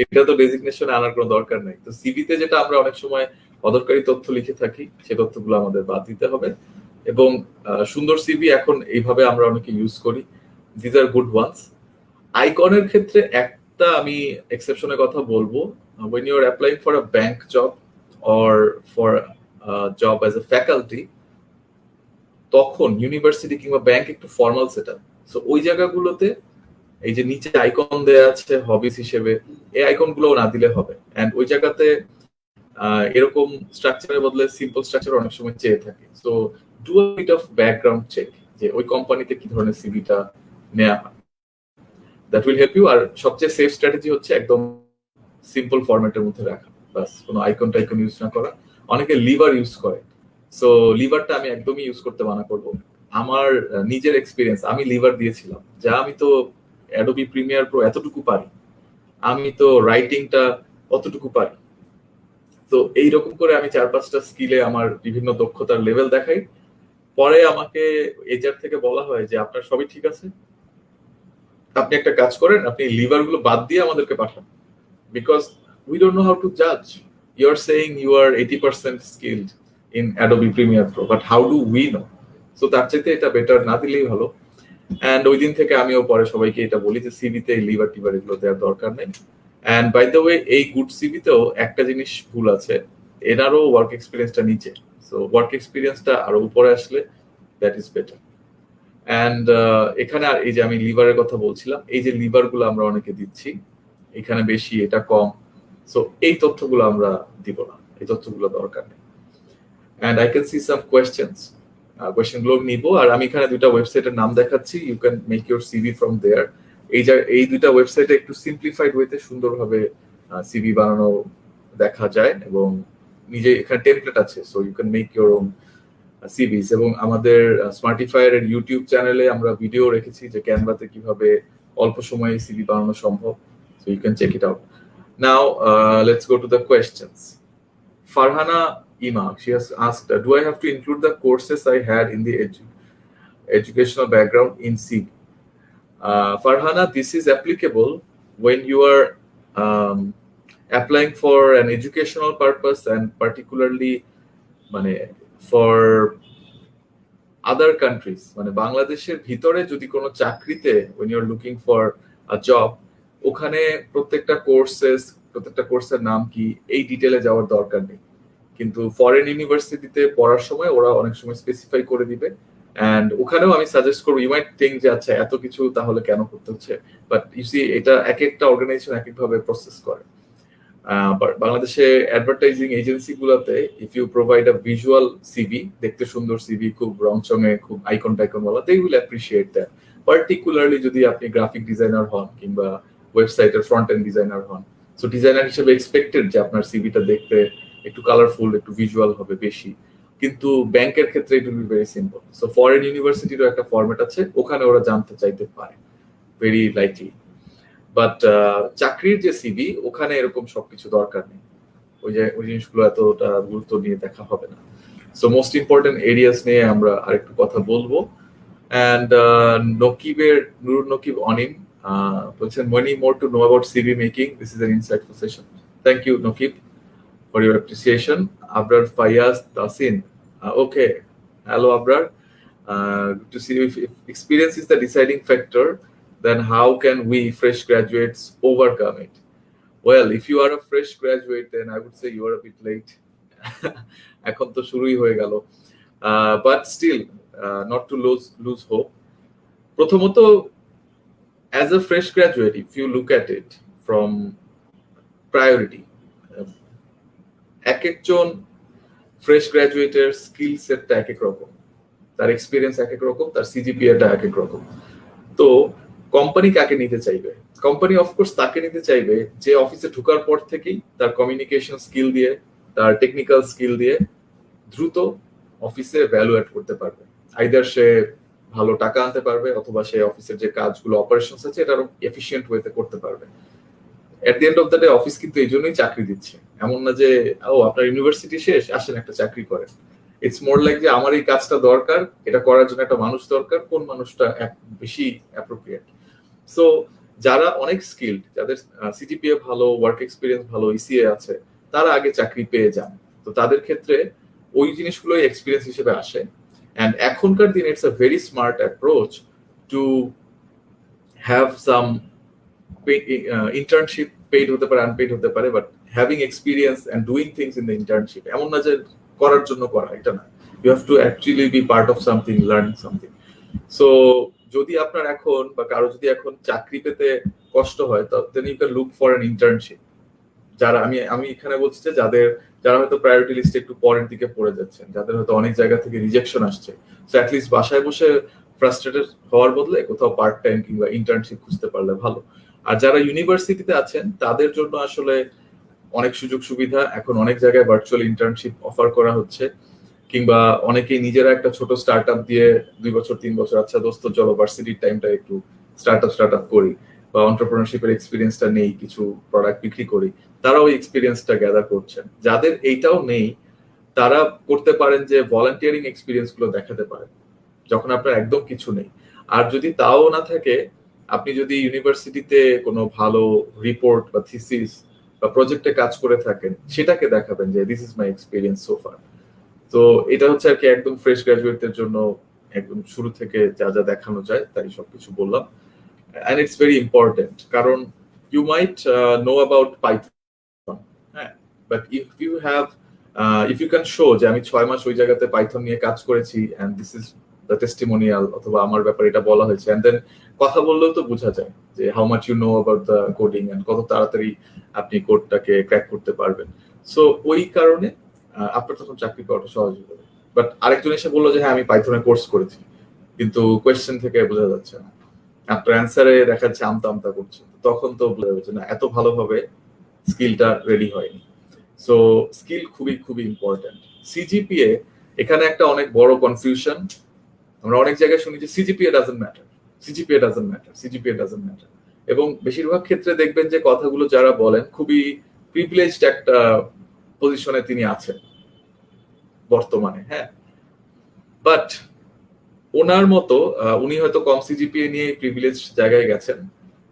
এটা তো ডেজিগনেশনে আনার কোনো দরকার নেই। তো সিভিতে যেটা আমরা অনেক সময় অদরকারি তথ্য লিখে থাকি সেই তথ্যগুলো আমাদের বাদ দিতে হবে। এবং সুন্দর সিভি এখন এইভাবে আমরা অনেকে ইউজ করি, দিস আর গুড ওয়ান্স। আইকনের ক্ষেত্রে একটা আমি এক্সেপশনের কথা বলবো, when you are applying for a bank job or for a job as a faculty, তখন ইউনিভার্সিটি কিংবা ব্যাংক একটু ফর্মাল সেটআপ। সো ওই জায়গাগুলোতে এই যে নিচে আইকন দেয়া আছে হবিস হিসেবে, এই আইকনগুলো না দিলে হবে। এন্ড ওই জায়গাতে এরকম স্ট্রাকচারের বদলে সিম্পল স্ট্রাকচার অনেক সময় চেয়ে থাকে। So do a bit of background check, যে ওই কোম্পানিতে কি ধরনের সিভিটা নেওয়া হয়, দ্যাট উইল হেল্প ইউ। আর সবচেয়ে সেফ স্ট্র্যাটেজি হচ্ছে একদম সিম্পল ফরম্যাটের মধ্যে রাখা, বাস, কোনো আইকন টাইকন ইউজ না করা। অনেকে লিভার ইউজ করে, সো লিভারটা আমি একদমই ইউজ করতে মানা করবো। আমার নিজের এক্সপিরিয়েন্স, আমি লিভার দিয়েছিলাম, যা আমি তো অ্যাডোবি প্রিমিয়ার প্রো এতটুকু পারি, আমি তো রাইটিংটা অতটুকু পারি। তো এইরকম করে আমি 4-5টা স্কিলে আমার বিভিন্ন দক্ষতার লেভেল দেখাই। পরে আমাকে এইচআর থেকে বলা হয় যে আপনার সবই ঠিক আছে, আপনি একটা কাজ করেন, আপনি লিভার গুলো বাদ দিয়ে আমাদেরকে পাঠান, because we don't know how to জাজ। You are saying you are 80% skilled in Adobe Premiere Pro, but how do we know? So তার চাইতে এটা বেটার না দিলেই ভালো। অ্যান্ড ওই দিন থেকে আমিও পরে সবাইকে এটা বলি যে সিভিতে লিভার টিভার এগুলো দেওয়ার দরকার নেই। অ্যান্ড বাই দ্য ওয়ে, এই গুড সিভিতেও একটা জিনিস ভুল আছে, এনারও ওয়ার্ক এক্সপিরিয়েন্সটা নিচে। সো ওয়ার্ক এক্সপিরিয়েন্সটা আরো উপরে আসলে দ্যাট ইজ বেটার। অ্যান্ড এখানে আর এই যে আমি লিভারের কথা বলছিলাম, এই যে লিভার গুলো আমরা অনেকে দিচ্ছি, এখানে বেশি এটা কম, সো এই তথ্যগুলো আমরা দিব না, এই তথ্যগুলো দরকার নেই। And I can see some কোয়েশ্চেনগুলো নিব। আর আমি এখানে দুইটা ওয়েবসাইটের নাম দেখাচ্ছি, you can make your CV from there. এই দুইটা ওয়েবসাইটে একটু সিম্পলিফাইড ওয়েতে সুন্দরভাবে সিভি বানানো দেখা যায়, এবং নিজে এখানে টেমপ্লেট আছে, so you can make your own CVs. এবং আমাদের স্মার্টিফায়ার এর ইউটিউব চ্যানেলে আমরা ভিডিও রেখেছি যে ক্যানভাতে কিভাবে অল্প সময়ে সিভি বানানো সম্ভব, so you can check it out. Now let's go to the questions. Farhana Ima, she has asked, do I have to include the courses I had in the educational background in CV? Farhana, this is applicable when you are applying for an educational purpose and particularly মানে for other countries, মানে বাংলাদেশের ভিতরে যদি কোনো চাকরিতে when you're looking for a job, ওখানে প্রত্যেকটা কোর্সের নাম কি এই ডিটেলে যাওয়ার দরকার নেই, কিন্তু ফরেন ইউনিভার্সিটিতে পড়ার সময় ওরা অনেক সময় স্পেসিফাই করে দিবে। এন্ড ওখানেও আমি সাজেস্ট করবো, ইউ মাইট থিঙ্ক যে আচ্ছা এত কিছু তাহলে কেন করতে হচ্ছে, বাট ইউ সি এটা এক একটা অর্গানাইজেশন এক একভাবে প্রসেস করে। বাংলাদেশে অ্যাডভার্টাইজিং এজেন্সি গুলোতে if you provide a visual CV, দেখতে সুন্দর সিভি, খুব রংচঙে, খুব আইকন টাইকন বলা, they will appreciate that. Particularly যদি আপনি গ্রাফিক ডিজাইনার হন কিংবা ওয়েবসাইটের ফ্রন্ট এন্ড ডিজাইনার হন, সো ডিজাইনার হিসেবে এক্সপেক্টেড যে আপনার সিভিটা দেখতে একটু কালারফুল, একটু ভিজুয়াল হবে বেশি। কিন্তু ব্যাংকের ক্ষেত্রে it will be very simple. So foreign ইউনিভার্সিটিরও একটা ফরম্যাট আছে, ওখানে ওরা জানতে চাইতে পারে ভেরি লাইকলি। বাট চাকরির যে সিভি, ওখানে এরকম সবকিছু দরকার নেই, ওই জিনিসগুলো এতটা গুরুত্ব নিয়ে দেখা হবে না। সো মোস্ট ইম্পর্টেন্ট এরিয়াস নিয়ে আমরা আরেকটু কথা বলবো। অ্যান্ড নুরুন নকিব অনিম বলছেন, many more to know about CV making. This is an insightful session. Thank you, Nokib, for your appreciation. Abrar Fayaz Tasin. Okay. Hello, Abrar. Good to see you. If experience is the deciding factor, then how can we fresh graduates overcome it? Well, if you are a fresh graduate, then I would say you are a bit late. এখন তো শুরুই হয়ে গেল। But still, not to lose hope. প্রথমত, as a fresh graduate, if you look at it from priority, এক একজন fresh গ্রাজুয়েটের skill সেটটা এক এক রকম, তার এক্সপিরিয়েন্স এক এক রকম, তার সিজিপিএটা এক এক রকম। তো কোম্পানি কাকে নিতে চাইবে? কোম্পানি অফকোর্স তাকে নিতে চাইবে যে অফিসে ঢোকার পর থেকেই তার কমিউনিকেশন স্কিল দিয়ে, তার টেকনিক্যাল স্কিল দিয়ে দ্রুত অফিসে ভ্যালু অ্যাড করতে পারবে। আইদার সে ভালো টাকা আনতে পারবে, অথবা সে অফিসের যে কাজগুলো অপারেশনস আছে এটা আরো এফিশিয়েন্ট ওয়েতে করতে পারবে। At the end of the day office কিন্তু এই জন্যই চাকরি দিচ্ছে, এমন না যে ও আপনার ইউনিভার্সিটি শেষ, আসেন একটা চাকরি করেন। ইটস মোর লাইক যে আমার এই কাজটা দরকার, এটা করার জন্য একটা মানুষ দরকার, কোন মানুষটা বেশি অ্যাপ্রোপ্রিয়েট। সো যারা অনেক স্কিলড, যাদের সিজিপিএ ভালো, ওয়ার্ক এক্সপিরিয়েন্স ভালো, ইসিএ আছে, তারা আগে চাকরি পেয়ে যান। তো তাদের ক্ষেত্রে ওই জিনিসগুলোই এক্সপিরিয়েন্স হিসেবে আসে। অ্যান্ড এখনকার দিনে it's a very smart approach to have some internship, paid হতে পারে, আনপেইড হতে পারে, but having experience and doing things in the internship, এমন না যে করার জন্য করা, এটা না। You have to actually be part of something, learn something. So যদি আপনার এখন বা কারো যদি এখন চাকরি পেতে কষ্ট হয়, then you can look for an internship. যারা আমি এখানে বলছি যে যারা হয়তো প্রায়োরিটি লিস্টে একটু পরের দিকে পড়ে যাচ্ছেন, যাদের হয়তো অনেক জায়গা থেকে রিজেকশন আসছে, সো অ্যাটলিস্ট বাসায় বসে ফ্রাস্ট্রেটেড হওয়ার বদলে কোথাও পার্ট টাইম কিংবা ইন্টার্নশিপ খুঁজতে পারলে ভালো। আর যারা ইউনিভার্সিটিতে আছেন তাদের জন্য আসলে অনেক সুযোগ সুবিধা, এখন অনেক জায়গায় ভার্চুয়াল ইন্টার্নশিপ অফার করা হচ্ছে, কিংবা অনেকেই নিজেরা একটা ছোট স্টার্ট আপ দিয়ে 2 বছর 3 বছর, আচ্ছা দোস্ত চলো ভার্সিটির টাইমটা একটু স্টার্ট আপ করি, বা এন্টারপ্রেনারশিপের এক্সপিরিয়েন্সটা নেই, কিছু প্রোডাক্ট বিক্রি করি, তারা ওই এক্সপিরিয়েন্সটা গ্যাদার করছেন। যাদের এইটাও নেই, তারা করতে পারেন যে ভলান্টিয়ারিং এক্সপিরিয়েন্স গুলো দেখাতে পারেন যখন আপনার একদম কিছু নেই। আর যদি তাও না থাকে, আপনি যদি ইউনিভার্সিটিতে কোনো ভালো রিপোর্ট বা থিসিস বা প্রজেক্টে কাজ করে থাকেন, সেটাকে দেখাবেন যে this is my experience so far. তো এটা হচ্ছে আর কি একদম ফ্রেশ গ্রাজুয়েটদের জন্য একদম শুরু থেকে যা যা দেখানো যায় তাই সবকিছু বললাম। And it's very important কারণ you might know about Python, হ্যাঁ, but if you can show যে আমি 6 মাস ওই জায়গাতে পাইথন নিয়ে কাজ করেছি and this is the testimonial, অথবা আমার ব্যাপারে এটা বলা হয়েছে, and then কথা বললেও তো বোঝা যায় যে how much you know about the coding and কত তাড়াতাড়ি আপনি কোডটাকে ক্র্যাক করতে পারবেন। সো ওই কারণে আপনার তখন চাকরি পাওয়াটা সহজ হবে। বাট আরেকজন এসে বললো যে হ্যাঁ আমি পাইথনে কোর্স করেছি, কিন্তু কোয়েশ্চেন থেকে বোঝা যাচ্ছে না, আপনার অ্যান্সারে দেখা যাচ্ছে আমতা করছে, তখন তো বোঝা যাচ্ছে না এত ভালোভাবে স্কিলটা রেডি হয়নি। সো স্কিল খুবই খুবই ইম্পর্টেন্ট। সিজিপিএ এখানে একটা অনেক বড় কনফিউশন, আমরা অনেক জায়গায় শুনি যে সিজিপিএ ডাজন্ট ম্যাটার, এবং বেশিরভাগ ক্ষেত্রে দেখবেন যে কথাগুলো যারা বলেন খুবই প্রিভিলেজড একটা পজিশনে তিনি আছেন বর্তমানে, হ্যাঁ। বাট ওনার মতো উনি হয়তো কম সিজিপিএ নিয়ে প্রিভিলেজ জায়গায় গেছেন,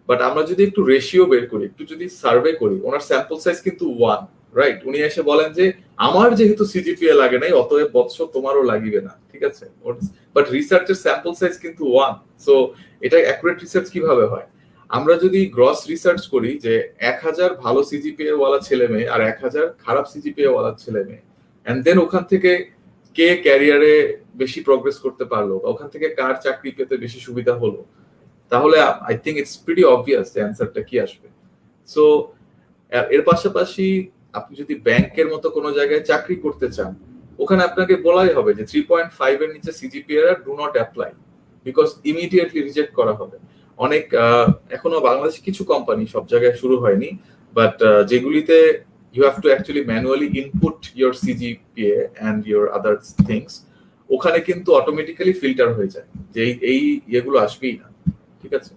বাট আমরা যদি একটু রেশিও বের করি, একটু যদি সার্ভে করি, ওনার স্যাম্পল সাইজ কিন্তু 1, রাইট? উনি এসে বলেন যে আমার যেহেতু সিজিপিএ লাগে নাই অতএব বৎস তোমারও লাগিবে না, ঠিক আছে? বাট রিসার্চের স্যাম্পল সাইজ কিন্তু 1। সো এটা অ্যাকুরেট রিসার্চ কিভাবে হয়? আমরা যদি গ্রস রিসার্চ করি যে 1000 ভালো সিজিপিএ ওয়ালা ছেলে মেয়ে আর 1000 খারাপ সিজিপিএ ওয়ালা ছেলে মেয়ে, এন্ড দেন ওখান থেকে কে ক্যারিয়ারে বেশি প্রগ্রেস করতে পারলো, ওখান থেকে কার চাকরি পেতে বেশি সুবিধা হলো, তাহলে I think it's pretty obvious যে অ্যান্সারটা কি আসবে। সো এর পাশাপাশি আপনি যদি ব্যাংকের মতো কোনো জায়গায় চাকরি করতে চান, ওখানে আপনাকে বলাই হবে যে 3.5 এর নিচে CGPA do not apply, because immediately reject করা হবে। অনেক এখনো বাংলাদেশে কিছু কোম্পানি, সব জায়গায় শুরু হয়নি, বাট যেগুলিতে you have to actually manually input your CGPA and your other things, ওখানে কিন্তু অটোমেটিক্যালি ফিল্টার হয়ে যায় যে এই এগুলো আসবেই না, ঠিক আছে?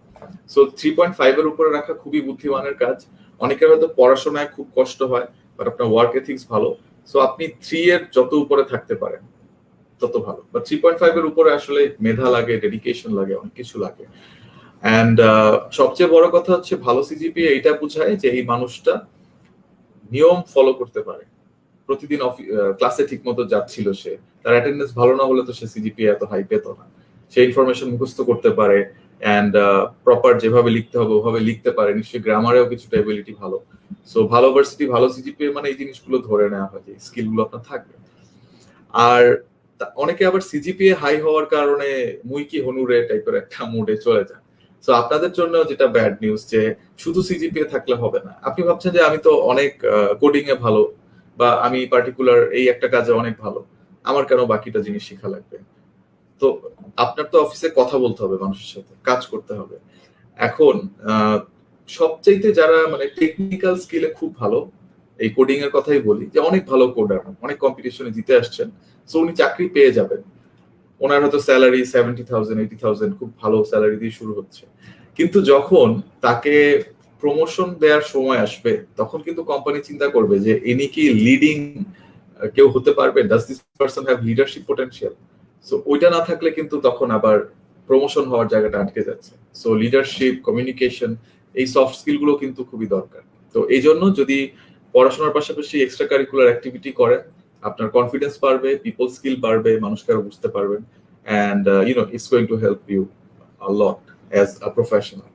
সো 3.5 এর উপরে রাখা খুবই বুদ্ধিমানের কাজ। অনেকের হয়তো পড়াশোনায় খুব কষ্ট হয়, বাট আপনার ওয়ার্ক এথিক্স ভালো, সো আপনি 3 এর যত উপরে থাকতে পারেন তত ভালো। বাট 3.5 এর উপরে আসলে মেধা লাগে, ডেডিকেশন লাগে, অনেক কিছু লাগে। অ্যান্ড সবচেয়ে বড় কথা হচ্ছে ভালো সিজিপিএ এটা বোঝায় যে এই মানুষটা নিয়ম ফলো করতে পারে, প্রতিদিন ক্লাসে ঠিক মতো যাচ্ছিল, সে তার অ্যাটেন্ডেন্স ভালো না হলে তো সে সিজিপিএ এত হাই পেত না, সে ইনফরমেশন মুখস্থ করতে পারে, অ্যান্ড প্রপার যেভাবে লিখতে হবে ওভাবে লিখতে পারে, নিশ্চয়ই গ্রামারেও কিছুটা এবিলিটি ভালো। সো ভালো ভার্সিটি ভালো সিজিপিএ মানে এই জিনিসগুলো ধরে নেওয়া হয় যে স্কিলগুলো আপনার থাকবে। আর অনেকে আবার সিজিপিএ হাই হওয়ার কারণে মুই কি হনুরে টাইপের একটা মুডে চলে যায়। সো আপনাদের জন্য যেটা ব্যাড নিউজ যে শুধু সিজিপিএ থাকলে হবে না। আপনি ভাবছেন যে আমি তো অনেক কোডিং এ ভালো, বা আমি পার্টিকুলার এই একটা কাজে অনেক ভালো, আমার কেন বাকিটা জিনিস শেখা লাগবে? তো আপনার তো অফিসে কথা বলতে হবে, মানুষের সাথে কাজ করতে হবে। এখন সবচাইতে যারা মানে টেকনিক্যাল স্কিলে খুব ভালো, এই কোডিং এর কথাই বলি, যে অনেক ভালো কোডার, অনেক কম্পিটিশনে জিতে আসছেন, সো উনি চাকরি পেয়ে যাবেন। ওনার হয়তো স্যালারি 70,000 80,000 খুব ভালো স্যালারি দিয়ে শুরু হচ্ছে, কিন্তু যখন তাকে প্রমোশন দেওয়ার সময় আসবে তখন কিন্তু কোম্পানি চিন্তা করবে যে ইনি কি লিডিং কেউ হতে পারবে, does this person have leadership potential? So ওইটা না থাকলে কিন্তু তখন আবার প্রমোশন হওয়ার জায়গাটা আটকে যাচ্ছে। সো লিডারশিপ, কমিউনিকেশন, এই সফট স্কিল গুলো কিন্তু খুবই দরকার। তো এই জন্য যদি পড়াশোনার পাশাপাশি এক্সট্রা কারিকুলার অ্যাক্টিভিটি করেন, আপনার কনফিডেন্স বাড়বে, পিপল স্কিল বাড়বে, মানুষকে আরো বুঝতে পারবেন, and it's going to help you a lot as a professional.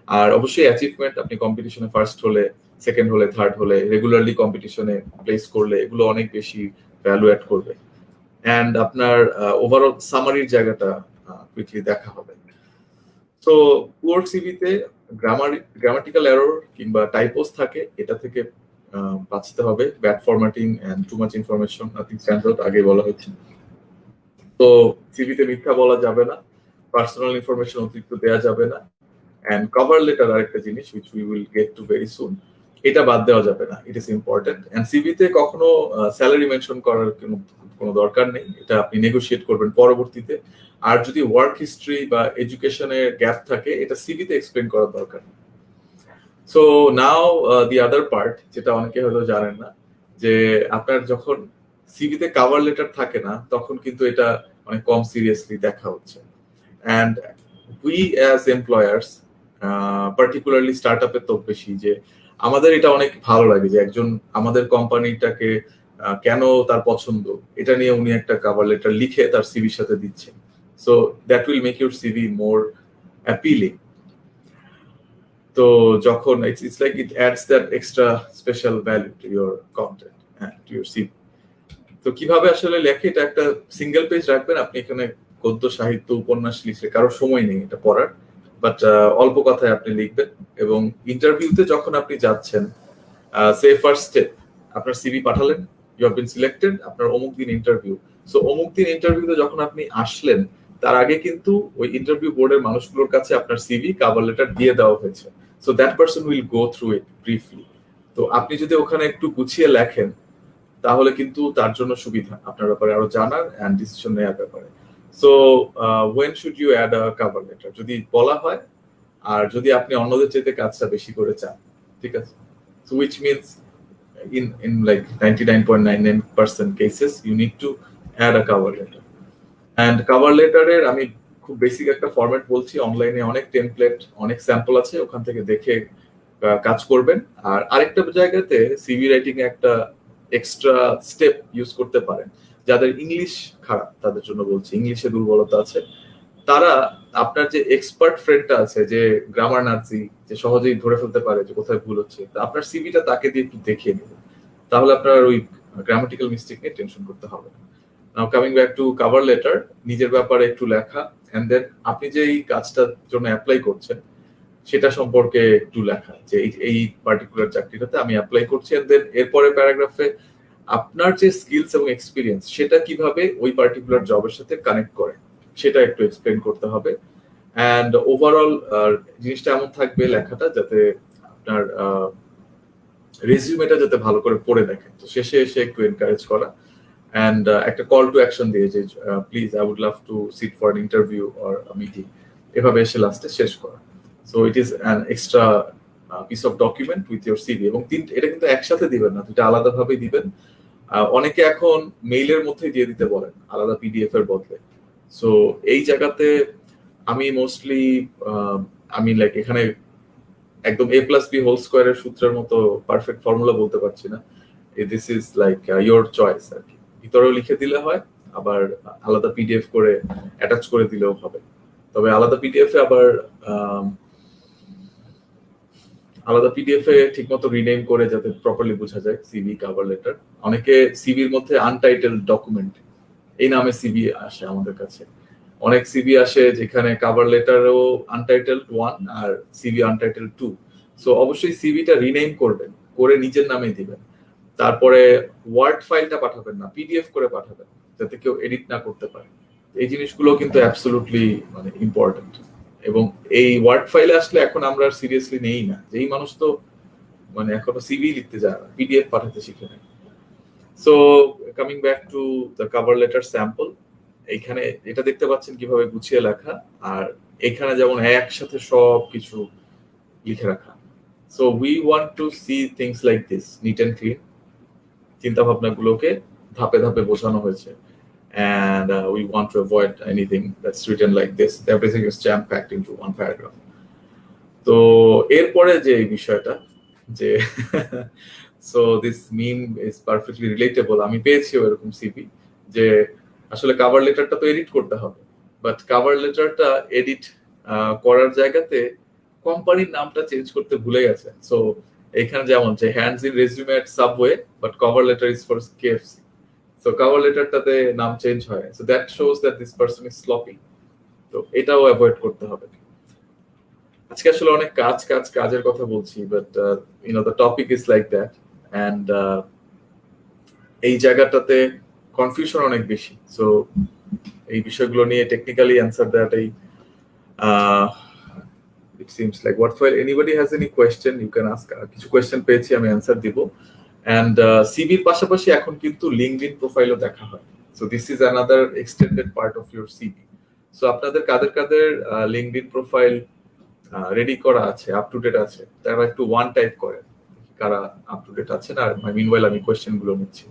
আর অবশ্যই অ্যাচিভমেন্ট, আপনি কম্পিটিশনে ফার্স্ট হলে, সেকেন্ড হলে, থার্ড হলে, রেগুলারলি কম্পিটিশনে প্লেস করলে, এগুলো অনেক বেশি ভ্যালু অ্যাড করবে, অ্যান্ড আপনার ওভারঅল সামারির জায়গাটা কুইকলি দেখা হবে। তো পুয়ার সিভিতে গ্রামাটিক্যাল এরর কিংবা টাইপোস থাকে, এটা থেকে বাঁচতে হবে। Bad formatting and too much information, nothing stands out, আগে বলা হচ্ছে। তো সিভিতে মিথ্যা বলা যাবে না, পার্সোনাল ইনফরমেশন অতিরিক্ত দেওয়া যাবে না, এন্ড কভার লেটার আরেকটা জিনিস which we will get to very soon, এটা বাদ দেওয়া যাবে না, ইট ইজ ইম্পর্টেন্ট। এন্ড সিভিতে কখনো স্যালারি মেনশন করার কোনো দরকার নেই, এটা আপনি নেগোশিয়েট করবেন পরবর্তীতে। আর যদি ওয়ার্ক হিস্ট্রি বা এডুকেশনের গ্যাপ থাকে, এটা সিভিতে এক্সপ্লেন করার দরকার নেই। সো নাও দি আদার পার্ট, যেটা অনেকে হয়তো জানেন না, যে আপনার যখন সিভিতে কভার লেটার থাকে না তখন কিন্তু এটা অনেক কম সিরিয়াসলি দেখা হচ্ছে। And we as employers, particularly start আপের তো বেশি, যে আমাদের এটা অনেক ভালো লাগে যে একজন আমাদের কোম্পানিটাকে কেন তার পছন্দ, এটা নিয়ে উনি একটা কভার লেটার লিখে তার সিভির সাথে দিচ্ছেন। So that will make your CV more appealing. তো যখন it's like it ads that extra special value to your content হ্যাঁ, টু ইউর সিভি। তো কিভাবে আসলে লেখে, এটা একটা সিঙ্গেল পেজ রাখবেন আপনি, এখানে গদ্য সাহিত্য উপন্যাস লিখলে কারো সময় নেই এটা পড়ার, বাট অল্প কথায় আপনি লিখবেন। এবং ইন্টারভিউতে যখন আপনি যাচ্ছেন, সে ফার্স্ট স্টেপ, আপনার সিভি পাঠালেন, ইউ হ্যাভ বিন সিলেক্টেড, আপনার অমুক দিন ইন্টারভিউ। সো অমুক দিন ইন্টারভিউতে যখন আপনি আসলেন, তার আগে কিন্তু ওই ইন্টারভিউ বোর্ডের মানুষগুলোর কাছে আপনার সিভি কভার লেটার দিয়ে দেওয়া হয়েছে। So that person will go through it briefly. তো আপনি যদি ওখানে একটু গুছিয়ে লেখেন তাহলে কিন্তু তার জন্য সুবিধা, আপনার ব্যাপারে আরো জানার এন্ড ডিসিশন নেওয়ার ব্যাপারে। So when should you add a cover letter, যদি বলা হয়, আর যদি আপনি অন্যদের চাইতে কাজটা বেশি করে চান, ঠিক আছে? So which means in like 99.99% cases you need to add a cover letter. And cover letter এর আমি খুব বেসিক একটা ফরম্যাট বলছি, অনলাইনে অনেক টেমপ্লেট, অনেক স্যাম্পল আছে, ওখান থেকে দেখে কাজ করবেন। আর আরেকটা জায়গাতে সিভি রাইটিং এ একটা এক্সট্রা স্টেপ ইউজ করতে পারেন। যাদের ইংলিশ খারাপ তাদের জন্য বলছি, ইংলিশে দুর্বলতা আছে, তারা আপনার যে এক্সপার্ট ফ্রেন্ডটা আছে, যে গ্রামার নার্সি, যে সহজেই ধরে ফেলতে পারে যে কোথায় ভুল হচ্ছে, আপনার সিভিটা তাকে দিয়ে একটু দেখিয়ে নেবেন, তাহলে আপনার ওই গ্রামাটিক্যাল মিস্টেক নিয়ে টেনশন করতে হবে না। নাও coming back to cover letter, নিজের ব্যাপারে একটু লেখা, এন্ড দেন আপনি যে এই কাজটার জন্য অ্যাপ্লাই করছেন সেটা সম্পর্কে একটু লেখা, যে এই পার্টিকুলার চাকরিটাতে আমি অ্যাপ্লাই করছি, এন্ড দেন এরপরে প্যারাগ্রাফে আপনার যে স্কিলস এবং এক্সপিরিয়েন্স সেটা কিভাবে ওই পার্টিকুলার জবের সাথে কানেক্ট করে সেটা একটু এক্সপ্লেন করতে হবে। অ্যান্ড ওভারঅল জিনিসটা এমন থাকবে লেখাটা, যাতে আপনার রেজিউমেটা যাতে ভালো করে পড়ে দেখেন। তো শেষে এসে একটু এনকারেজ করা, অ্যান্ড একটা কল টু অ্যাকশন দিয়ে যে please I would love to sit for an interview or meeting, এভাবে এসে লাস্টে শেষ করা। So it is an extra piece of document with your CV. এবং এটা কিন্তু একসাথে দিবেন না, দুটা আলাদাভাবেই দিবেন। অনেকে এখন মেইলের মধ্যেই দিয়ে দিতে বলেন আলাদা পিডিএফ এর বদলে। সো এই জায়গাতে আমি মোস্টলি আমি লাইক এখানে একদম a+b² এর সূত্রের মতো পারফেক্ট ফর্মুলা বলতে পারছি না, this is like your choice আর কি। ভিতরেও লিখে দিলে হয়, আবার আলাদা পিডিএফ করে অ্যাটাচ করে দিলেও হবে। তবে আলাদা পিডিএফ এ আবার আলাদা পিডিএফ এ ঠিকমতো রিনেম করে যাতে প্রপারলি বোঝা যায় সিভি কভার লেটার। অনেকে সিভির মধ্যে আনটাইটেল ডকুমেন্ট এই নামে সিভি আসে আমাদের কাছে, অনেক সিভি আসে যেখানে কভার লেটারও আনটাইটেল 1 আর সিভি আনটাইটেল 2। সো অবশ্যই সিভিটা রিনেম করবেন, করে নিজের নামে দিবেন, তারপরে ওয়ার্ড ফাইলটা পাঠাবেন না, পিডিএফ করে পাঠাবেন যাতে কেউ এডিট না করতে পারে। এই জিনিসগুলো কিন্তু অ্যাবসলিউটলি মানে ইম্পর্টেন্ট। এবং এই ওয়ার্ড ফাইলে আসলে এখন আমরা সিরিয়াসলি নেই না, যেই মানুষ তো মানে এখনো সিভি লিখতে যায় না, পিডিএফ পাঠাতে শিখে নেয়। So coming back to the cover letter sample, এইখানে এটা দেখতে পাচ্ছেন কিভাবে গুছিয়ে লেখা, আর এখানে যেমন একসাথে সব কিছু লিখে রাখা। So we want to see things like this, neat and clean. চিন্তা ভাবনাগুলোকে ধাপে ধাপে বোঝানো হয়েছে, and we want to avoid anything that's written like this. Everything is jam-packed into one paragraph. তো এরপরে যে এই বিষয়টা যে so this meme is perfectly relatable, আমি পেয়েছি এরকম সিভি যে আসলে কভার লেটারটা তো এডিট করতে হবে, বাট কভার লেটারটা এডিট করার জায়গাতে কোম্পানির নামটা চেঞ্জ করতে ভুলে গেছে। সো এখানে যেমন যে hands in resume at Subway but cover letter is for KFC. So cover লেটারটাতে নাম চেঞ্জ হয়, so that shows that this person is sloppy. তো এটাও অ্যাভয়েড করতে হবে। আজকে আসলে অনেক কাজের কথা বলছি, but you know the topic is like that, and এই জায়গাটাতে কনফিউশন অনেক বেশি। সো এই বিষয়গুলো নিয়ে টেকনিক্যালি অ্যান্সার দেওয়াটাই it seems like worthwhile. Anybody has any question you can ask. কিছু কোয়েশ্চেন পেয়েছি, আমি অ্যান্সার দিব। and সিভির পাশাপাশি এখন কিন্তু লিঙ্কডইন প্রোফাইলও দেখা হয়। so this is another extended part of your CV. so আপনাদের কাদের লিঙ্কডইন প্রোফাইল রেডি করা আছে, আপ টু ডেট আছে, তারা একটু ওয়ান টাইপ করেন কারা আপ টু ডেট আছেন। আর মিনওয়াইল আমি কোয়েশ্চেন গুলো নিচ্ছি।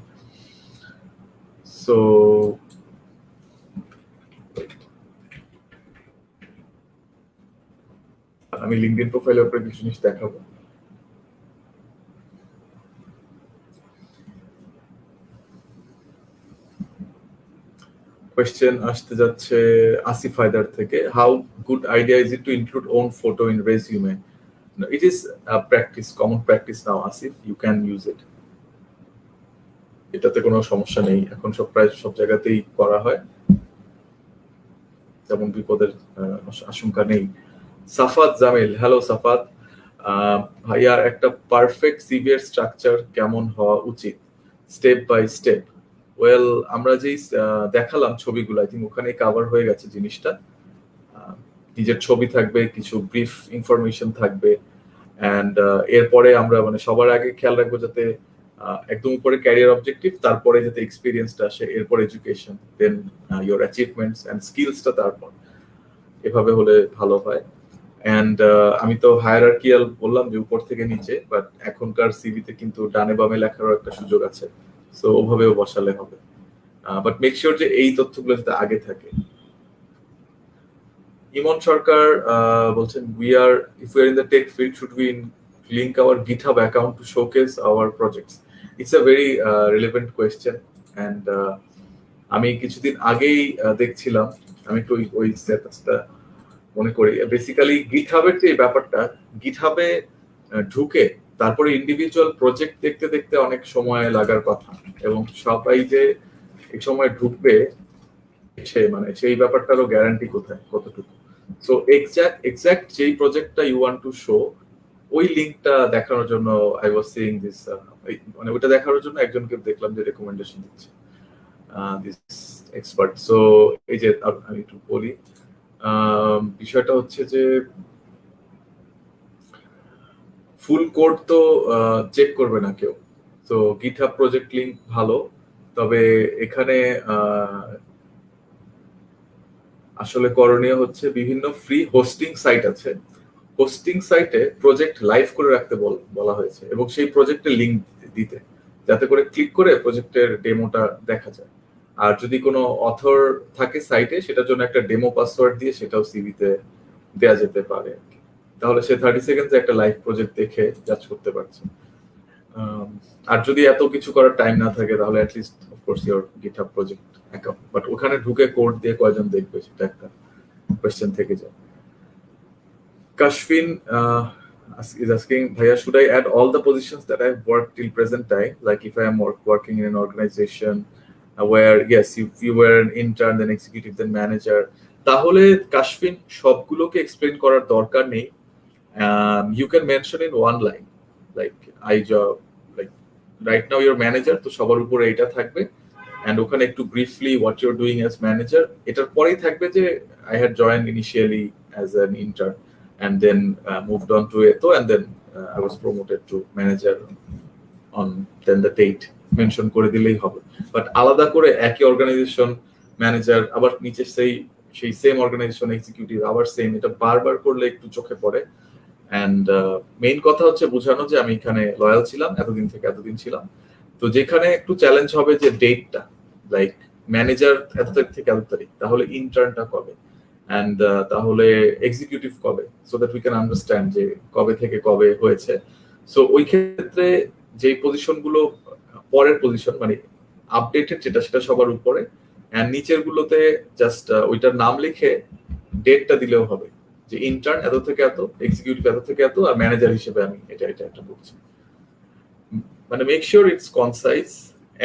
সো আমি লিঙ্কডইন প্রোফাইলের উপরে কিছু জিনিস দেখাবো। কোয়েশ্চেন আসতে যাচ্ছে আসিফ হায়দার থেকে, how good idea is it to include own photo in resume? It is practice, common practice now Asif, you can use it, এটাতে কোনো সমস্যা নেই। এখন প্রায় সব জায়গাতেই করা হয়, তেমন বিপদের আশঙ্কা নেই। সাফাত জামিল, হ্যালো সাফাত ভাইয়া, একটা পারফেক্ট সিভি এর স্ট্রাকচার কেমন হওয়া উচিত স্টেপ বাই স্টেপ? ওয়েল, আমরা যেই দেখালাম ছবিগুলো, আই থিঙ্ক ওখানে কভার হয়ে গেছে জিনিসটা। নিজের ছবি থাকবে, কিছু ব্রিফ ইনফরমেশন থাকবে, এন্ড এরপরে আমরা মানে সবার আগে খেয়াল রাখবো যাতে একদম উপরে ক্যারিয়ার অবজেক্টিভ, তারপরে যাতে এক্সপিরিয়েন্সটা আসে, এরপর education, then your achievements and স্কিলসটা তারপর। এভাবে হলে ভালো হয়। এন্ড আমি তো হায়ারার্কিয়াল বললাম যে উপর থেকে নিচে, বাট এখনকার সিভিতে কিন্তু ডানে বামে লেখারও একটা সুযোগ আছে, সো ওভাবেও বসালে হবে। বাট মেক শিওর যে এই তথ্যগুলো যাতে আগে থাকে। ইমন সরকার বলছেন if we are in the tech field, should we link our GitHub account to showcase our projects? It's a very relevant question, and আমি কিছুদিন আগেই দেখছিলাম, আমি একটু ওই স্ট্যাটাসটা মনে করি। বেসিক্যালি গিটহাবের যে ব্যাপারটা, গিটহাবে ঢুকে তারপরে ইন্ডিভিজুয়াল প্রজেক্ট দেখতে দেখতে অনেক সময় লাগার কথা, এবং সবাই যে এই সময় ঢুকবে মানে সেই ব্যাপারটারও গ্যারান্টি কোথায়, কতটুকু। সো এক্সাক্ট যেই প্রজেক্টটা ইউ ওয়ান্ট টু শো, ওই লিঙ্কটা দেখানোর জন্য আই ওয়াজ সিইং দিস, মানে ওটা দেখানোর জন্য একজনকে দেখলাম যে রেকমেন্ডেশন দিচ্ছে দিস এক্সপার্ট। সো এই যে আমি একটু বলি, বিষয়টা হচ্ছে যে ফুল কোড তো চেক করবে না কেউ। তো গিটহাব প্রজেক্ট লিংক ভালো, তবে এখানে আসলে করণীয় হচ্ছে বিভিন্ন ফ্রি হোস্টিং সাইট আছে, হোস্টিং সাইটে প্রজেক্ট লাইভ করে রাখতে বলা হয়েছে, এবং সেই প্রজেক্টের লিংক দিতে, যাতে করে ক্লিক করে প্রজেক্টের ডেমোটা দেখা যায়। আর যদি কোনো অথর থাকে সাইটে, সেটার জন্য একটা ডেমো পাসওয়ার্ড দিয়ে সেটাও সিভিতে দেয়া যেতে পারে, তাহলে সে 30 সেকেন্ডে একটা লাইভ প্রজেক্ট দেখে জাজ করতে পারছে। আর যদি এত কিছু করার টাইম না থাকে, তাহলে at least of course your GitHub project account, but ওখানে ঢুকে কোড দিয়ে কয়জন দেখবে, সেটা একটা কোয়েশ্চেন থেকে যায়। Kashfin is asking, Bhaiya, should I add all the positions that I've worked till present time? Like if I am working in an organization where, yes, you were an intern, then executive, then manager, তাহলে কাশফিন সবগুলোকে explain করার দরকার নেই। You can mention in one line, like I job, like right now you're manager, তো সবার উপরে এটা থাকবে, and ওখানে একটু briefly what you're doing as manager, এটার পরেই থাকবে যে I had joined initially as an intern and then moved on to Eto, and then I was promoted to manager on then the date mention করে দিলেই হবে। But আলাদা করে একই অর্গানাইজেশন ম্যানেজার, আবার নিচে সেই সেম অর্গানাইজেশন এক্সিকিউটিভ, আবার সেম, এটা বারবার করলে একটু চোখে পড়ে। অ্যান্ড মেইন কথা হচ্ছে বোঝানো যে আমি এখানে লয়াল ছিলাম, এতদিন থেকে এতদিন ছিলাম। তো যেখানে একটু চ্যালেঞ্জ হবে যে ডেটটা, লাইক ম্যানেজার এত তারিখ থেকে এত তারিখ, তাহলে ইন্টার্নটা কবে, অ্যান্ড তাহলে এক্সিকিউটিভ কবে, so that we can understand যে কবে থেকে কবে হয়েছে। সো ওই ক্ষেত্রে যে পজিশনগুলো পরের পজিশন, মানে আপডেটেড যেটা, সেটা সবার উপরে, অ্যান্ড নিচের গুলোতে জাস্ট ওইটার নাম লিখে ডেটটা দিলেও হবে, যে ইন্টার্ন এত থেকে এত, এক্সিকিউটিভ এত থেকে এত, আর ম্যানেজার হিসেবে আমি এটা একটা করছি। মানে মেক শিওর ইটস কনসাইজ,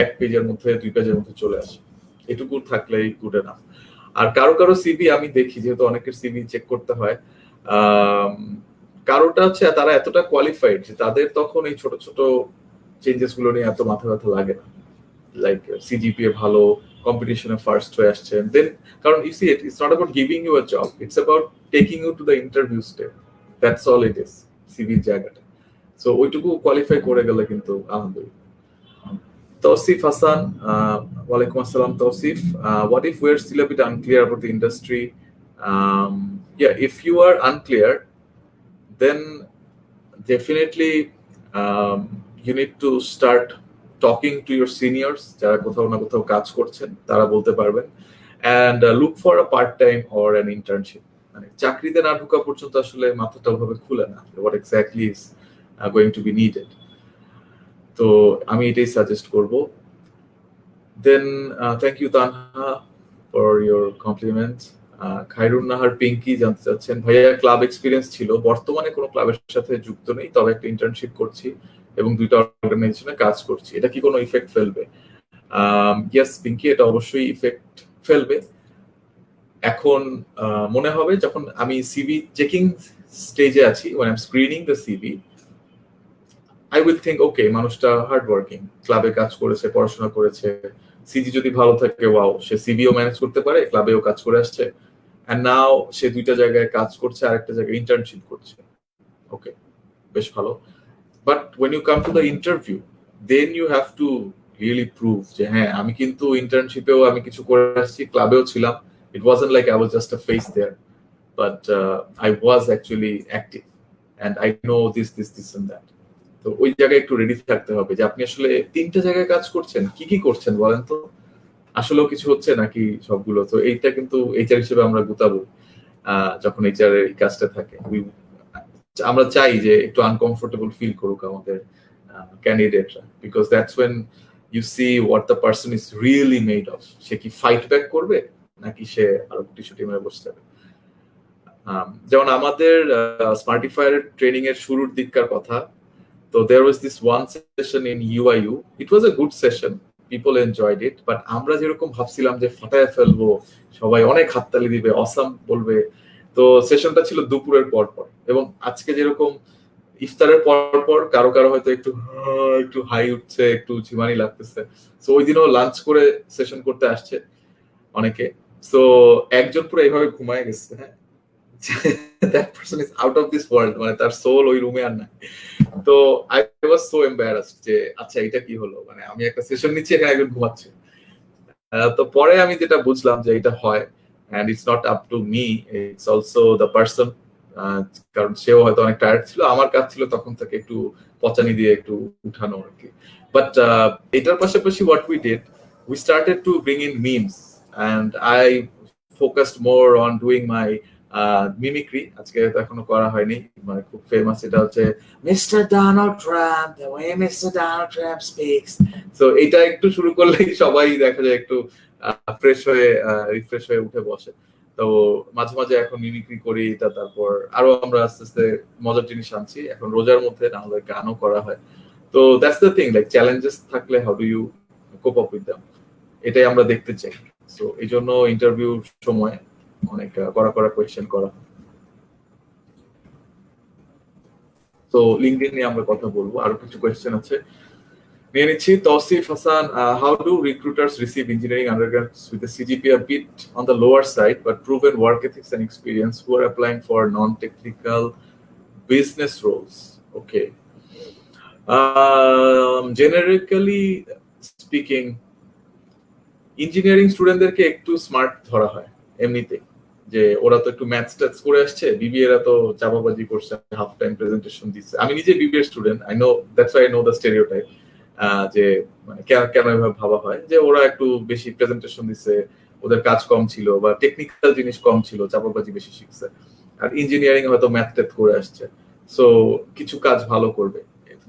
এক পেজের মধ্যে 2 পেজের মধ্যে চলে আসে, এটুকু থাকলেই গুড এনাফ। আর কারো সিভি আমি দেখি, যেহেতু অনেকের সিভি চেক করতে হয়, কারোটা হচ্ছে তারা এতটা কোয়ালিফাইড যে তাদের তখন এই ছোট ছোট চেঞ্জেস গুলো নিয়ে এত মাথা ব্যথা লাগে না। লাইক সিজিপিএ ভালো, কম্পিটিশনে ফার্স্ট হয়ে আসছেন, দেন কারণ you see it's not about giving you a job, it's about taking you to the interview step, that's all it is, সিভির জায়গাটা। সো ওইটুকু কোয়ালিফাই করে গেলে কিন্তু আলহামদুলিল্লাহ। Tausif Hassan, walaikum assalam Tausif. What if we're still a bit unclear about the industry? Yeah, if you are unclear, then definitely you need to start talking to your seniors, যারা কোথাও না কোথাও কাজ করছেন, তারা বলতে পারবেন, and look for a part-time or an internship. মানে চাকরিতে না ঢোকা পর্যন্ত আসলে মাথাটা ওভাবে খুলে না, what exactly is going to be needed. তো আমি এটাই সাজেস্ট করব। Then thank you Tanha for your compliment. Khairun Nahar Pinki জানতে চাচ্ছেন, ভাইয়া ক্লাব এক্সপিরিয়েন্স ছিল, বর্তমানে কোনো ক্লাবের সাথে যুক্ত নেই, তবে একটা ইন্টার্নশিপ করছি এবং 2টা অর্গানাইজেশনে কাজ করছি, এটা কি কোনো ইফেক্ট ফেলবে? ইয়েস পিঙ্কি, এটা অবশ্যই ইফেক্ট ফেলবে। এখন মনে হবে যখন আমি সিভি চেকিং স্টেজে আছি, when I'm screening the CV, I will think, okay, মানুষটা হার্ড ওয়ার্কিং, ক্লাবে কাজ করেছে, পড়াশোনা করেছে, সিজি যদি ভালো থাকে, ওয়াও, সে সিভিও ম্যানেজ করতে পারে, ক্লাবেও কাজ করে আসছে, এন্ড নাও সে 2টা জায়গায় কাজ করছে, আরেকটা জায়গায় ইন্টার্নশিপ করছে, ওকে, বেশ ভালো। But when you come to the interview, then you have to really prove যে হ্যাঁ, আমি কিন্তু ইন্টার্নশিপেও আমি কিছু করে আসছি, ক্লাবেও ছিলাম, it wasn't like I was just a face there, but I was actually active and I know this and that. তো ওই জায়গায় একটু রেডি থাকতে হবে যে আপনি আসলে 3টা জায়গায় কাজ করছেন, কি করছেন বলেন তো, আসলেও কিছু হচ্ছে নাকি সবগুলো। তো এইটা কিন্তু এইচআর হিসেবে আমরা গুতাবো। যখন এইচআর এর এই কাজটা থাকে। আমরা চাই যে একটু আনকমফোর্টেবল ফিল করুক আমাদের ক্যান্ডিডেটরা, because that's when you see what the person is really made of. সে কি ফাইট ব্যাক করবে নাকি সে আরো টিস্যু মেরে বসে যাবে। যেমন আমাদের স্মার্টিফায়ার ট্রেনিং এর শুরুর দিককার কথা, তো there was this one session in UIU, it was a good session, people enjoyed it, but আমরা যেরকম ভাবছিলাম যে ফাটায় ফেলবো, সবাই অনেক হাততালি দিবে, অসাম বলবে, তো সেশনটা ছিল দুপুরের পর পর। এবং আজকে যেরকম ইফতারের পর পর কারো কারো হয়তো একটু হাই উঠছে, একটু ঝিমানি লাগতেছে, তো ওই দিনও লাঞ্চ করে সেশন করতে আসছে অনেকে। সো একজন পুরো এইভাবে ঘুমায় গেছে, হ্যাঁ, that person is out of this world, মানে তার সোল ওই রুমে আর নাই। তো আই ওয়াজ সো এম্বারাসড যে আচ্ছা এটা কি হলো, মানে আমি একটা সেশন নিচ্ছি এখানে একজন ঘুমাচ্ছে। তো পরে আমি যেটা বুঝলাম যে এটা হয়, and it's not up to me, it's also the person, কারণ সেও হয়তো অনেক টায়ার্ড ছিল, আমার কাজ ছিল তখন থেকে একটু পচানি দিয়ে একটু উঠানো আর কি। বাট এটার পাশাপাশি what we did, we started to bring in memes and I focused more on doing my mimicry. আজকে তো এখনো করা হয়নি, মানে খুব ফেমাস এটা হচ্ছে mister Donald Trump, the way mister Donald Trump speaks. So এটা একটু শুরু করলেই সবাই দেখা যায় একটু ফ্রেশ হয়ে রিফ্রেশ হয়ে উঠে বসে। তো মাঝে মাঝে এখন মিমিক্রি করি, এটা তারপর আরো আমরা আস্তে আস্তে মজার জিনিস আনছি এখন রোজার মধ্যে, না হলে গানও করা হয়। তো that's the thing, like challenges থাকলে how do you cope up with them, এটাই আমরা দেখতে চাই। সো এই জন্য ইন্টারভিউর সময় অনেক করা কোয়েশ্চেন করা। তো লিঙ্কডইন নিয়ে আমরা কথা বলবো, আরো কিছু কোয়েশ্চেন আছে নিয়ে নিচ্ছি। Tausif Hasan, how do recruiters receive engineering undergrads with a CGPA a bit on the lower side but proven work ethics and experience who are applying for non-technical business roles? Okay, generally speaking engineering স্টুডেন্টদেরকে একটু smart ধরা হয় এমনিতে, যে ওরা তো একটু maths ট্যাথস করে আসছে, বিবিএ রা তো চাপাবাজি করছে, হাফ টাইম প্রেজেন্টেশন দিচ্ছে। আমি নিজে BBA student, I know, that's why I know the stereotype, যে মানে কেন এভাবে ভাবা হয় যে ওরা একটু বেশি প্রেজেন্টেশন দিচ্ছে, ওদের কাজ কম ছিল বা টেকনিক্যাল জিনিস কম ছিল, চাপাবাজি বেশি শিখছে। আর ইঞ্জিনিয়ারিং হয়তো ম্যাথ ট্যাথ করে আসছে, সো কিছু কাজ ভালো করবে,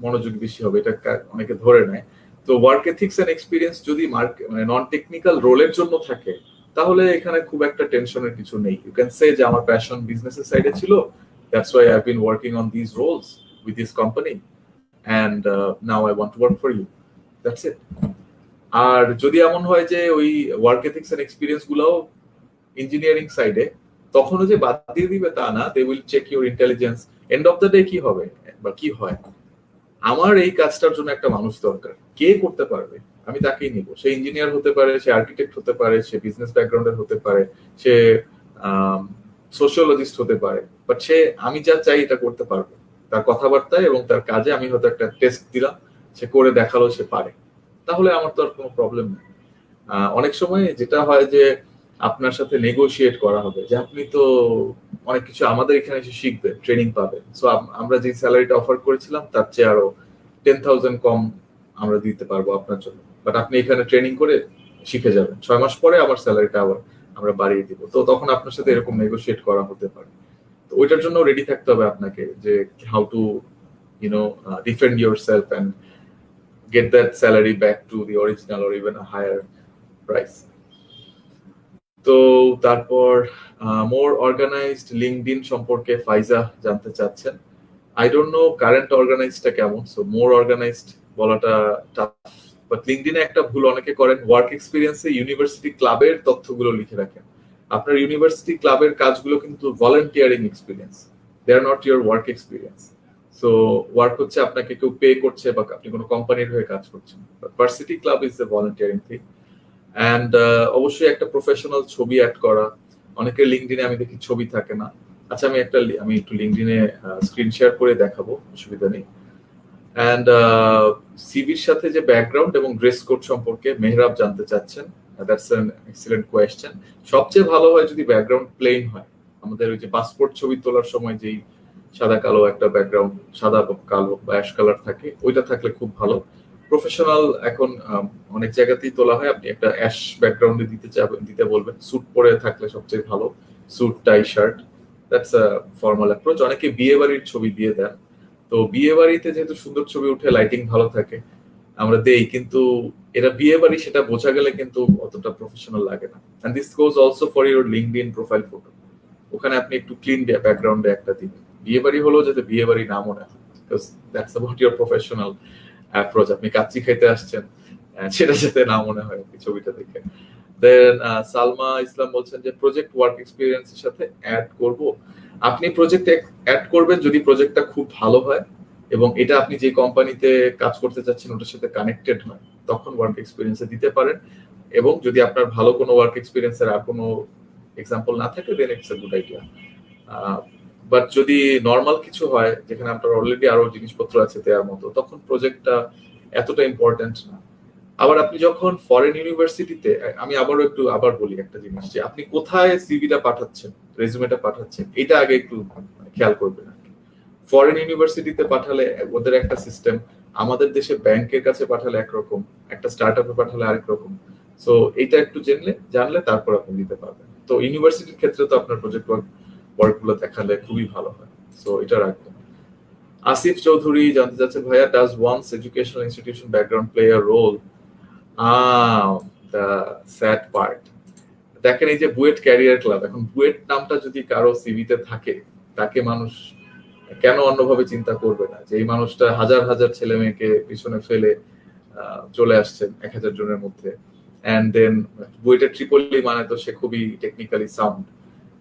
মনোযোগ বেশি হবে, এটা অনেকে ধরে নেয়। তো ওয়ার্ক এথিক্স এন্ড এক্সপিরিয়েন্স যদি মানে নন টেকনিক্যাল রোলের জন্য থাকে, তাহলে এখানে খুব একটা টেনশনের কিছু নেই। ইউ ক্যান সে যে আমার প্যাশন বিজনেসের সাইডে ছিল, that's why I have been working on this roles with this company and now I want to work for you, that's it. আর যদি এমন হয় যে ওই ওয়ার্ক এথিক্স এন্ড এক্সপিরিয়েন্স গুলো ইঞ্জিনিয়ারিং সাইডে, তখনও যে বাদ দিয়ে দিবে তা না, they will check your intelligence. End of the day কি হবে বা কি হয়, আমার এই কাজটার জন্য একটা মানুষ দরকার, কে করতে পারবে, আমি তাকেই নিব। সে ইঞ্জিনিয়ার হতে পারে, সে আর্কিটেক্ট হতে পারে, সে বিজনেস ব্যাকগ্রাউন্ডের হতে পারে, সে সোশিওলজিস্ট হতে পারে, বাট সে আমি যা চাই এটা করতে পারবে। তার কথাবার্তায় এবং তার কাজে আমি হয়তো একটা টেস্ট দিলাম, সে করে দেখালো সে পারে, তাহলে আমার তো আর কোনো প্রবলেম নেই। অনেক সময় যেটা হয় যে আপনার সাথে নেগোশিয়েট করা হবে যে আপনি তো অনেক কিছু আমাদের এখানে এসে শিখবেন, ট্রেনিং পাবেন, সো আমরা যে স্যালারিটা অফার করেছিলাম তার চেয়ে আরো 10,000 কম আমরা দিতে পারবো আপনার জন্য, বাট আপনি এখানে ট্রেনিং করে শিখে যাবেন, 6 মাস পরে আবার স্যালারিটা আবার আমরা বাড়িয়ে দিব। তো তখন আপনার সাথে এরকম নেগোশিয়েট করা হতে পারে। তো ওইটার জন্য রেডি থাকতে হবে আপনাকে, যে how to defend yourself and get that salary back to the original or even a higher price. তো তারপর মোর অর্গানাইজড লিঙ্কডইন সম্পর্কে ফাইজা জানতে চাচ্ছেন। আই ডোন্ট নো কারেন্ট অর্গানাইজডটা কেমন, সো মোর অর্গানাইজড বলাটা টাফ, বাট লিঙ্কডইনে একটা ভুল অনেকে করেন, ওয়ার্ক এক্সপিরিয়েন্সে ইউনিভার্সিটি ক্লাবের তথ্যগুলো লিখে রাখেন। আপনার ইউনিভার্সিটি ক্লাবের কাজগুলো কিন্তু volunteering experience, they are not your work experience. So work হচ্ছে আপনাকে কেউ পে করছে বা আপনি কোনো কোম্পানির হয়ে কাজ করছেন, but varsity club is a volunteering thing. And অবশ্যই একটা প্রফেশনাল ছবি অ্যাড করা, অনেকের লিঙ্কডইনে আমি দেখি ছবি থাকে না। আচ্ছা আমি একটু লিঙ্কডইনে স্ক্রিন শেয়ার করে দেখাবো, অসুবিধা নেই। অ্যান্ড সিভির সাথে যে ব্যাকগ্রাউন্ড এবং ড্রেস কোড সম্পর্কে মেহরাব জানতে চাচ্ছেন, দ্যাটস অ্যান এক্সিলেন্ট কোয়েশ্চেন। সবচেয়ে ভালো হয় যদি ব্যাকগ্রাউন্ড প্লেন হয়, আমাদের ওই যে পাসপোর্ট ছবি তোলার সময় যেই সাদা কালো একটা ব্যাকগ্রাউন্ড, সাদা কালো বা অ্যাশ কালার থাকে, ওইটা থাকলে খুব ভালো। প্রফেশনাল এখন অনেক জায়গাতেই তোলা হয়, আপনি একটা অ্যাশ ব্যাকগ্রাউন্ডে দিতে বলবেন, স্যুট পরে থাকলে সবচেয়ে ভালো, suit tie shirt. That's a formal approach. অনেকে বিয়ে বাড়ির ছবি দিয়ে দেন। তো বিয়ে বাড়িতে যেহেতু সুন্দর ছবি উঠে, লাইটিং ভালো থাকে, আমরা দেই, কিন্তু এটা বিয়ে বাড়ি সেটা বোঝা গেলে কিন্তু অতটা প্রফেশনাল লাগে না। And this goes also for your LinkedIn profile photo. ওখানে আপনি একটু ক্লিন ব্যাকগ্রাউন্ডে একটা দিবেন। বিয়ে বাড়ি হলো যাতে বিয়ে বাড়ি না মনে হয়, because that's about your professional approach. আপনি কাচ্চি খাইতে আসছেন, সেটা যাতে না মনে হয় এই ছবিটা দেখে। দেন সালমা ইসলাম বলছেন যে প্রজেক্ট ওয়ার্ক এক্সপিরিয়েন্সের সাথে অ্যাড করব। আপনি প্রজেক্ট অ্যাড করবেন যদি প্রজেক্টটা খুব ভালো হয় এবং এটা আপনি যে কোম্পানিতে কাজ করতে চাচ্ছেন ওটার সাথে কানেক্টেড হয়, তখন ওয়ার্ক এক্সপিরিয়েন্সে দিতে পারেন। এবং যদি আপনার ভালো কোনো ওয়ার্ক এক্সপিরিয়েন্সের আর কোনো এক্সাম্পল না থাকে, then it's a good idea. But যদি নর্মাল কিছু হয় যেখানে আপনার অলরেডি আরো জিনিসপত্র আছে দেওয়ার মতো, তখন প্রজেক্টটা এতটা ইম্পর্টেন্ট না। আবার আপনি যখন ফরেন ইউনিভার্সিটিতে, আমি আবার বলি একটা জিনিস, যে আপনি কোথায় সিভিটা পাঠাচ্ছেন, রেজুমেটা পাঠাচ্ছেন, এটা আগে একটু খেয়াল করবেন। ফরেন ইউনিভার্সিটিতে পাঠালে ওদের একটা সিস্টেম, আমাদের দেশে ব্যাংকের কাছে পাঠালে একরকম, একটা স্টার্টআপে পাঠালে আরেক রকম। সো এটা একটু জানলে তারপর আপনি দিতে পারবেন। তো ইউনিভার্সিটির ক্ষেত্রে তো আপনার প্রজেক্ট ওয়ার্কগুলো দেখালে খুবই ভালো হয়। সো এটা রাখবেন। আসিফ চৌধুরী জানতে চাচ্ছেন, ভাইয়া, does one's educational institution background play a role? The sad part, দেখেন এই যে বুয়েট ক্যারিয়ার ক্লাব, এখন বুয়েট নামটা যদি কারো সিভিতে থাকে, তাকে মানুষ কেন অন্যভাবে চিন্তা করবে না যে এই মানুষটা হাজার হাজার ছেলে মেয়েকে পিছনে ফেলে চলে আসছেন 1000 জনের মধ্যে। এন্ড দেন বুয়েটের ট্রিপলি মানে তো সে খুবই টেকনিক্যালি সাউন্ড,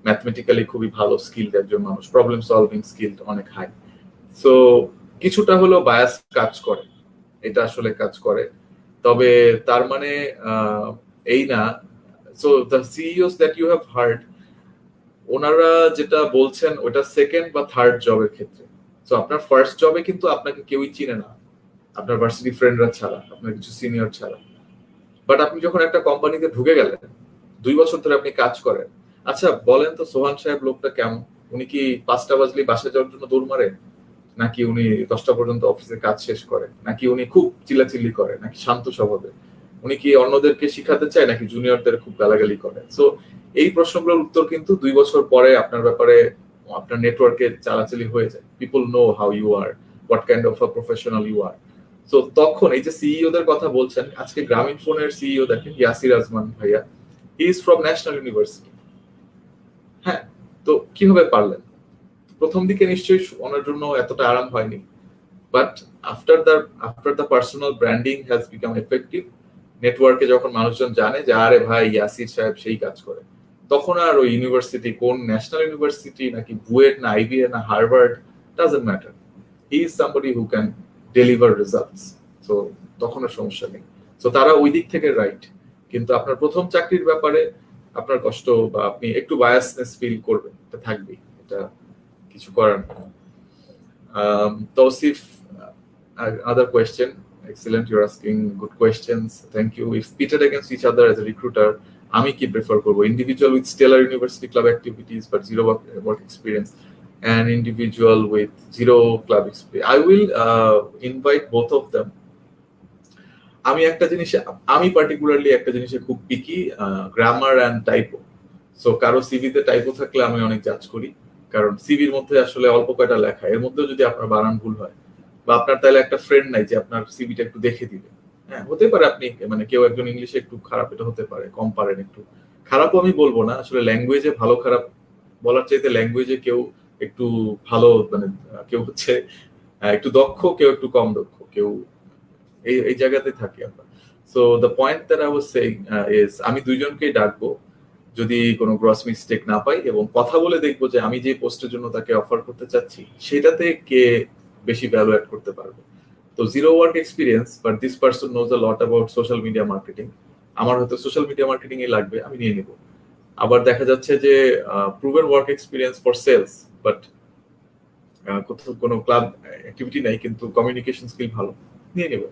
ম্যাথমেটিক্যালি খুবই ভালো স্কিলড একজন মানুষ, প্রবলেম সলভিং স্কিল অনেক হাই। সো কিছুটা হলো বায়াস কাজ করে, এটা আসলে কাজ করে। তবে তার মানে এই না, so the CEOs that you have heard, ওনারা যেটা বলছেন ওটা সেকেন্ড বা থার্ড জবের ক্ষেত্রে। সো আপনার ফার্স্ট জবে কিন্তু আপনাকে কেউই চিনে না, আপনার ভার্সিটি ফ্রেন্ডরা ছাড়া, আপনার কিছু সিনিয়র ছাড়া। বাট আপনি যখন একটা কোম্পানিতে ঢুকে গেলেন, 2 বছর ধরে আপনি কাজ করেন, আচ্ছা বলেন তো সোহান সাহেব লোকটা কেমন? উনি কি 5টা বাজলেই বাসা যাওয়ার জন্য দৌড় মারে, নাকি উনি 10টা পর্যন্ত অফিসের কাজ শেষ করে, নাকি উনি খুব চিল্লাচিল্লি করে, নাকি শান্ত স্বভাবের, উনি কি অন্যদেরকে শিখাতে চায়, নাকি জুনিয়রদের খুব গালাগালি করে? সো এই প্রশ্নগুলোর উত্তর কিন্তু 2 বছর পরে আপনার ব্যাপারে, আপনার নেটওয়ার্কে চালাচালি হয়ে যায়। People know how you are, what kind of a professional you are. So তখন এই যে সিইও দের কথা বলছেন, আজকে গ্রামীণ ফোনের সিইও দেখেন, ইয়াসির আজমান ভাইয়া, he is from national university. হ্যাঁ, তো কিভাবে পারলেন? প্রথম দিকে নিশ্চয়ই ওনার জন্য এতটা আরাম হয়নি, but after the personal branding has become effective, নেটওয়ার্কে যখন মানুষজন জানে যে আরে ভাই ইয়াসির সাহেব সেই কাজ করে, তখন আর ওই ইউনিভার্সিটি কোন ন্যাশনাল ইউনিভার্সিটি, নাকি বুয়েট না আইবিএ না Harvard, doesn't matter, he is somebody who can deliver results. So তখন আর সমস্যা নেই। সো তারা ওই দিক থেকে রাইট। কিন্তু আপনার প্রথম চাকরির ব্যাপারে আপনার কষ্ট বা আপনি একটু বায়াসনেস ফিল করবেন, এটা থাকবেই, এটা কিছু করার নেই। Tausif, another question. Excellent, you're asking good questions. Thank you. If pitted against each other as a recruiter, আমি কি প্রেফার করবো? Individual with stellar university club activities but zero work experience, and individual with zero club experience. I will invite both of them. আমি particularly একটা জিনিসে খুব পিকি, grammar and typo. So কারো সিভিতে typo থাকলে আমি অনেক জাজ করি, কারণ সিভির মধ্যে আসলে অল্প কয়টা লেখা, এর মধ্যেও যদি আপনার বানান ভুল হয়, বা আপনার তাহলে একটা ফ্রেন্ড নাই যে আপনার সিভিটা একটু দেখে দিবে। হ্যাঁ, হতে পারে আপনি মানে কেউ একজন ইংলিশে একটু খারাপ, এটা হতে পারে, কম পারেন একটু, খারাপও আমি বলবো না, আসলে ল্যাঙ্গুয়েজে ভালো খারাপ বলার চাইতে ল্যাঙ্গুয়েজে কেউ একটু ভালো, মানে কেউ হচ্ছে একটু দক্ষ, কেউ একটু কম দক্ষ, কেউ এই জায়গাতে থাকি আমরা। So the point that I was saying is, আমি দুইজনকেই ডাকবো যদি কোনো গ্রস মিস্টেক না পাই, এবং কথা বলে দেখবো যে আমি যে পোস্টের জন্য তাকে অফার করতে চাচ্ছি সেটাতে কে বেশি ভ্যালু অ্যাড করতে পারবে। তো zero work experience but this person knows a lot about social media marketing, আমার হয়তো সোশ্যাল মিডিয়া মার্কেটিং এ লাগবে, আমি নিয়ে নিব। আবার দেখা যাচ্ছে যে proven work experience for sales, but কোথাও কোনো ক্লাব অ্যাক্টিভিটি নাই কিন্তু কমিউনিকেশন স্কিল ভালো, নিয়ে নিব।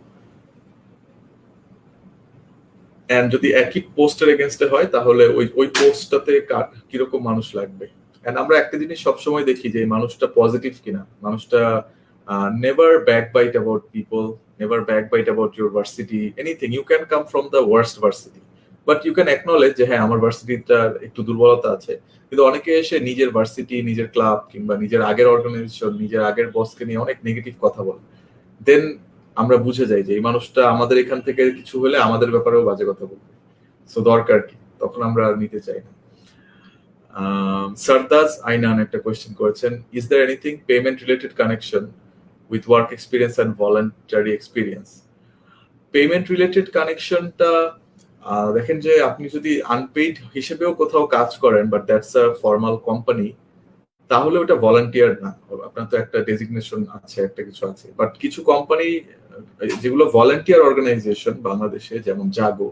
এন্ড যদি একই পোস্টের এগেইনস্টে হয় তাহলে ওই পোস্টটাতে কিরকম মানুষ লাগবে। এন্ড আমরা একটা জিনিস সবসময় দেখি যে মানুষটা পজিটিভ কিনা, মানুষটা never backbite about people, never backbite about your varsity, anything. You can come from the worst varsity, but you can acknowledge যে হ্যাঁ আমার ভার্সিটিটার একটু দুর্বলতা আছে, কিন্তু অনেকে এসে নিজের ভার্সিটি, নিজের ক্লাব কিংবা নিজের আগের অর্গানাইজেশন, নিজের আগের বসকে নিয়ে অনেক নেগেটিভ কথা বলে। দেন আমরা বুঝে যাই যে এই মানুষটা আমাদের এখান থেকে কিছু হলে আমাদের ব্যাপারেও বাজে কথা বলবে, সো দরকার কি, তখন আমরা আর নিতে চাই না। সারদাস আইনান একটা কোয়েশ্চেন করেছেন, is there anything payment related connection with work experience and voluntary experience? Payment related কানেকশনটা দেখেন যে আপনি যদি আনপেইড হিসেবেও কোথাও কাজ করেন, but that's a formal company, তাহলে ওটা ভলান্টিয়ার না, আপনার তো একটা ডেজিগনেশন আছে, একটা কিছু আছে। বাট কিছু কোম্পানি যেগুলো ভলান্টিয়ার অর্গানাইজেশন বাংলাদেশে, যেমন জাগো,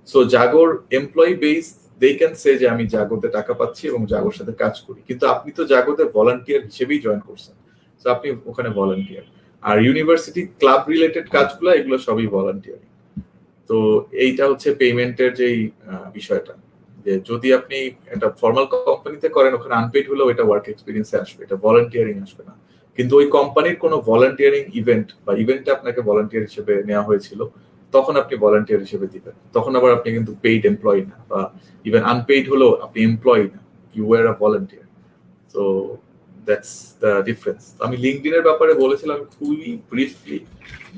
সো জাগোর employee base, they can say যে আমি জাগোতে টাকা পাচ্ছি এবং জাগোর সাথে কাজ করি, কিন্তু আপনি তো জাগোতে ভলান্টিয়ার হিসেবেই জয়েন করছেন, সো আপনি ওখানে ভলান্টিয়ার। আর ইউনিভার্সিটি ক্লাব রিলেটেড কাজগুলো, এগুলো সবই ভলান্টিয়ার। তো এইটা হচ্ছে পেমেন্টের যেই বিষয়টা, যে যদি আপনি একটা ফর্মাল কোম্পানিতে করেন, ওখানে আনপেইড হলেও এটা ওয়ার্ক এক্সপিরিয়েন্সে আসবে, এটা ভলান্টিয়ারিং আসবে না। কিন্তু ওই কোম্পানির কোনো ভলান্টিয়ারিং ইভেন্ট বা ইভেন্টে আপনাকে ভলান্টিয়ার হিসেবে নেওয়া হয়েছিল, তখন আপনি ভলান্টিয়ার হিসেবে দিবেন, তখন আবার আপনি কিন্তু পেইড এমপ্লয়ি না, বা ইভেন আনপেইড হলেও আপনি এমপ্লয়ি না, you were a volunteer. So that's the difference. আমি লিঙ্কডইনের ব্যাপারে বলেছিলাম খুবই ব্রিফলি,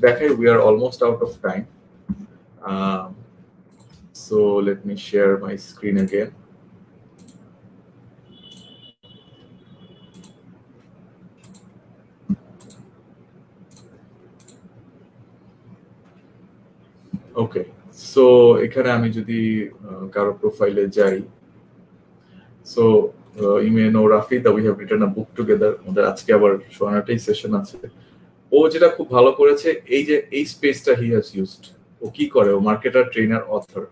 দেখাই we are almost out of time. So let me share my screen again. Okay, so এখানে আমি যদি কারো প্রোফাইলে যাই, so you may know Rafi that we have written a book together. ওদের আজকে আবার সোনাটাই সেশন আছে। ও যেটা খুব ভালো করেছে, এই যে এই স্পেসটা হি হ্যাজ ইউজড। ও কি করে, ও মার্কেটার, ট্রেনার, অথর।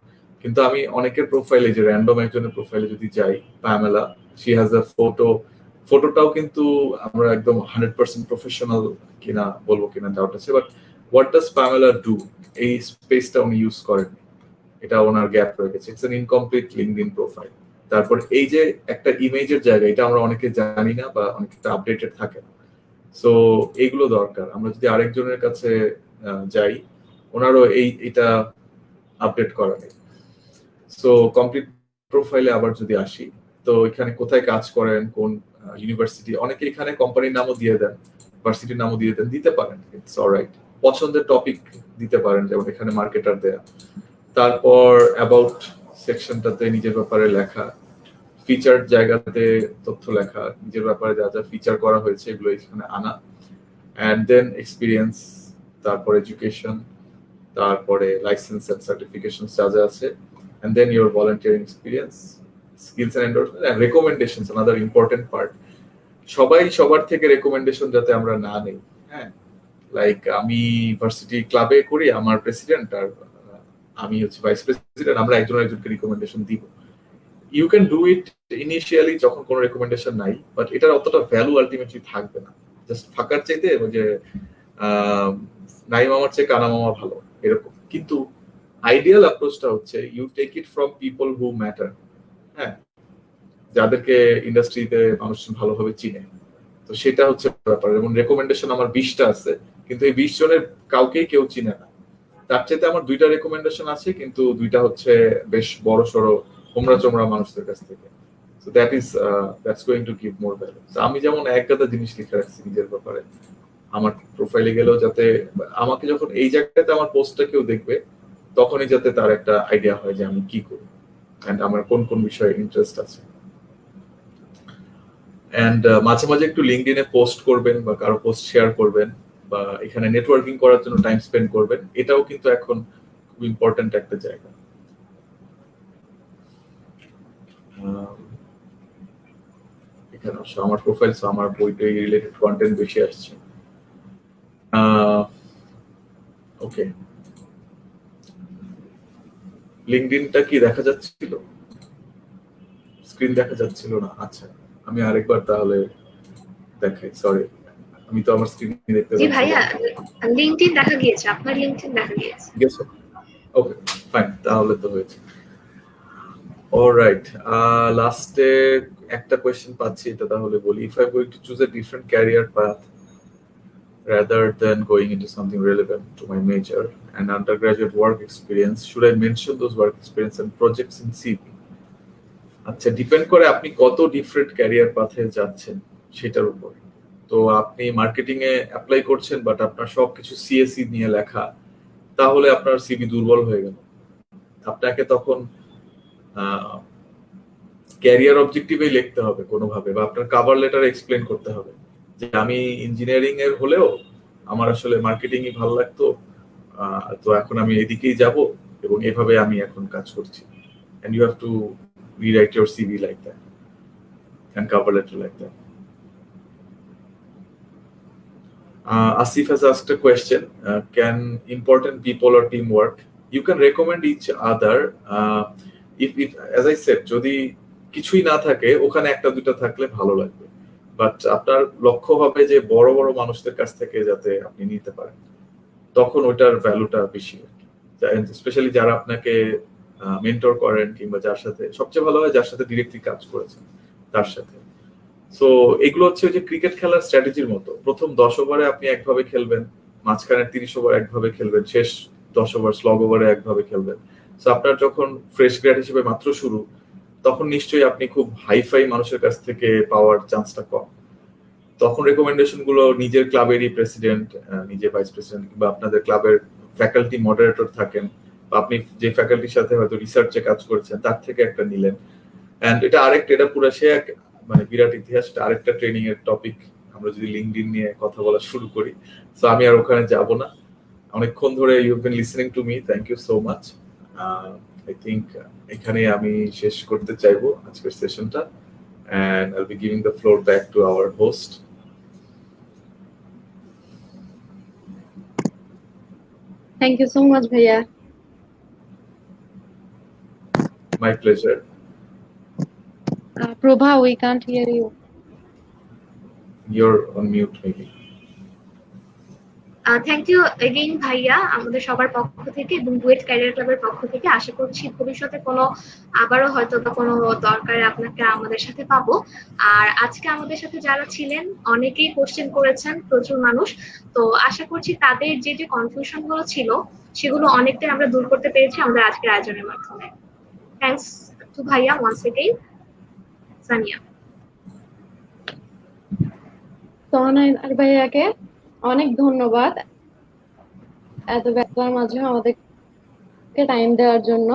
কিন্তু আমি অনেকের প্রোফাইলে, যে র্যান্ডম একজনের প্রোফাইলে যদি যাই, প্যামেলা, শি হ্যাজ আ ফটোটাও কিন্তু আমরা একদম 100% প্রফেশনাল কিনা বলবো কিনা ডাউট আছে, but what does Pamela do, এই স্পেসটা উনি ইউজ করেন, এটা ওনার গ্যাপ রয়ে গেছে। It's an incomplete LinkedIn profile. তারপর এই যে একটা ইমেজের জায়গা, এটা আমরা অনেকে জানি না বা অনেকে আপডেটেড থাকে না। সো এইগুলো দরকার। আমরা যদি আরেকজনের কাছে যাই, ওনারও এটা আপডেট করা নেই। সো কমপ্লিট প্রোফাইলে আবার যদি আসি, তো এখানে কোথায় কাজ করেন, কোন ইউনিভার্সিটি, অনেকে এখানে কোম্পানির নামও দিয়ে দেন, ভার্সিটির নামও দিয়ে দেন, দিতে পারেন, ইটস অলরাইট। পছন্দের টপিক দিতে পারেন, যেমন এখানে মার্কেটার দেয়া। তারপর অ্যাবাউট সেকশনটাতে নিজের ব্যাপারে লেখা, ফিচার জায়গাতে তথ্য লেখা, নিজের ব্যাপারে যা যা ফিচার করা হয়েছে এগুলো এখানে আনা, অ্যান্ড দেন এক্সপিরিয়েন্স, তারপর এডুকেশন, তারপরে লাইসেন্স এন্ড সার্টিফিকেশন যা যা আছে, and then your volunteering experience, skills and endorsement, and recommendations, another important part. সবাই সবার থেকে রেকমেন্ডেশন যাতে আমরা না নেই, হ্যাঁ, লাইক আমি ভার্সিটি ক্লাবে করি, আমার প্রেসিডেন্ট আর আমি হচ্ছে ভাইস প্রেসিডেন্ট, আমরা একজনকে রিকমেন্ডেশন দিব। You can do it initially যখন কোনো রেকমেন্ডেশন নাই, বাট এটার অতটা ভ্যালু আলটিমেটলি থাকবে না। জাস্ট ফাঁকার চাইতে ওই যে নাই মামার চেয়ে কানা মামা ভালো, এরকম। কিন্তু আইডিয়াল অ্যাপ্রোচটা হচ্ছে you take it from people who matter, হ্যাঁ, যাদেরকে ইন্ডাস্ট্রিতে মানুষ ভালোভাবে চিনে। তো সেটা হচ্ছে ব্যাপার। যেমন রেকমেন্ডেশন আমার 20টা আছে, কিন্তু এই 20 জনের কাউকেই কেউ চিনে না। তার চাইতে আমার 2টা রেকমেন্ডেশন আছে, কিন্তু 2টা হচ্ছে বেশ বড় সড়ো হোমরা চোমরা মানুষদের কাছ থেকে। So that's going to give more value. আমি যেমন এক গাদা জিনিস লিখে রাখছি নিজের ব্যাপারে, আমার প্রোফাইলে গেলেও যাতে আমাকে যখন এই জায়গাটাতে আমার পোস্টটা কেউ দেখবে, তখনই যাতে তার একটা আইডিয়া হয় যে আমি কি করি এন্ড আমার কোন কোন বিষয়ে ইন্টারেস্ট আছে। এন্ড মাঝে মাঝে একটু লিঙ্কডইনে পোস্ট করবেন বা কারো পোস্ট শেয়ার করবেন বা এখানে নেটওয়ার্কিং করার জন্য টাইম স্পেন্ড করবেন, এটাও কিন্তু এখন খুব ইম্পর্টেন্ট একটা জায়গা। এখানে আমার প্রোফাইল, আমার বইতে রিলেটেড কন্টেন্ট বেশি আসছে। ওকে, লিঙ্কডইনটা কি দেখা যাচ্ছিল? স্ক্রিন দেখা যাচ্ছিল না? আচ্ছা, আমি আরেকবার তাহলে দেখাই। সরি, আমি তো আমার স্ক্রিন দেখতে পাচ্ছি। জি ভাইয়া, লিংকডইন দেখা গিয়েছে, আপনার লিংকডইন দেখা গিয়েছে। গেছে? ওকে, ফাইন, তাহলে তো হয়েছে। অলরাইট, লাস্টে একটা কোয়েশ্চেন পাচ্ছি, এটা তাহলে বলি। If I going to choose a different career path, rather than going into something relevant to my major and undergraduate work experience, should I mention those work experience and projects in CV? আচ্ছা, depend করে আপনি কত different career পাথে যাচ্ছেন সেটার উপর। তো আপনি marketing এ apply করছেন বাট আপনার সবকিছু সিএসসি নিয়ে লেখা, তাহলে আপনার সিভি দুর্বল হয়ে গেল। আপনাকে তখন ক্যারিয়ার অবজেক্টিভেই লিখতে হবে কোনোভাবে, বা আপনার কভার লেটারে এক্সপ্লেন করতে হবে যে আমি ইঞ্জিনিয়ারিং এর হলেও আমার আসলে মার্কেটিংই ভালো লাগতো, তো এখন আমি এদিকেই যাব এবং এভাবে আমি এখন কাজ করছি। and you have to rewrite your CV like that and cover letter like that. Asif has asked a question, can important people or team work? You can recommend each other, if as I said, যদি কিছুই না থাকে ওখানে একটা দুটো থাকলে ভালো লাগবে, বাট আপনার লক্ষ্য হবে যে বড় বড় মানুষদের কাছ থেকে যাতে আপনি নিতে পারেন, তখন ওটার ভ্যালুটা বেশি। স্পেশালি যারা আপনাকে মেন্টর করেন কিংবা যার সাথে সবচেয়ে ভালো হয় যার সাথে ডিরেক্টলি কাজ করেছেন তার সাথে। সো এগুলো হচ্ছে যে ক্রিকেট খেলার স্ট্র্যাটেজির মতো, প্রথম 10 ওভারে আপনি একভাবে খেলবেন, মাঝখানের 30 ওভার একভাবে খেলবেন, শেষ 10 ওভার স্লগ ওভারে একভাবে খেলবেন। সো আপনার যখন ফ্রেশ গ্র্যাড হিসেবে মাত্র শুরু, তখন নিশ্চয়ই আপনি খুব হাইফাই মানুষের কাছ থেকে পাওয়ার চান্সটা কম। তখন রেকমেন্ডেশন গুলো নিজের ক্লাবেরই প্রেসিডেন্ট, নিজের ভাইস প্রেসিডেন্ট কিংবা আপনাদের ক্লাবের ফ্যাকাল্টি মডারেটর থাকেন, বা আপনি যে ফ্যাকাল্টির সাথে হয়তো রিসার্চে কাজ করেছেন তার থেকে একটা নিলেন। এন্ড এটা পুরো সে এক মানে বিরাট ইতিহাস, এটা আরেকটা ট্রেনিং এর টপিক। আমরা যদি লিঙ্কডইন নিয়ে কথা বলা শুরু করি, সো আমি আর ওখানে যাব না। অনেকক্ষণ ধরে you have been listening to me, thank you so much. I think এখানে আমি শেষ করতে চাইবো আজকের সেশনটা, and I'll be giving the floor back to our host. Thank you so much, Bhaiya. My pleasure. Prabha, we can't hear you. You're on mute maybe. Thank you again ভাইয়া, আমাদের সবার পক্ষ থেকে এবং বুয়েট ক্যারিয়ার ক্লাবের পক্ষ থেকে। আশা করছি ভবিষ্যতে কোনো আবারও হয়তো বা কোনো দরকারে আপনাকে আমাদের সাথে পাবো। আর আজকে আমাদের সাথে যারা ছিলেন অনেকেই কোশ্চেন করেছেন, প্রচুর মানুষ। তো আশা করছি তাদের যে যে কনফিউশন গুলো ছিল সেগুলো অনেকটাই আমরা দূর করতে পেরেছি আমাদের আজকের আয়োজনের মাধ্যমে। থ্যাংকস টু ভাইয়া ওয়ান্স এগেইন। সানিয়া। সোহান আর ভাইয়াকে অনেক ধন্যবাদ এত ব্যস্ততার মাঝে আমাদেরকে টাইম দেওয়ার জন্য।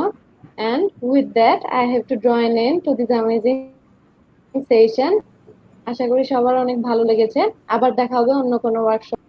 and with that I have to join in to this amazing session. আশা করি সবার অনেক ভালো লেগেছে। আবার দেখা হবে অন্য কোনো ওয়ার্কশপ।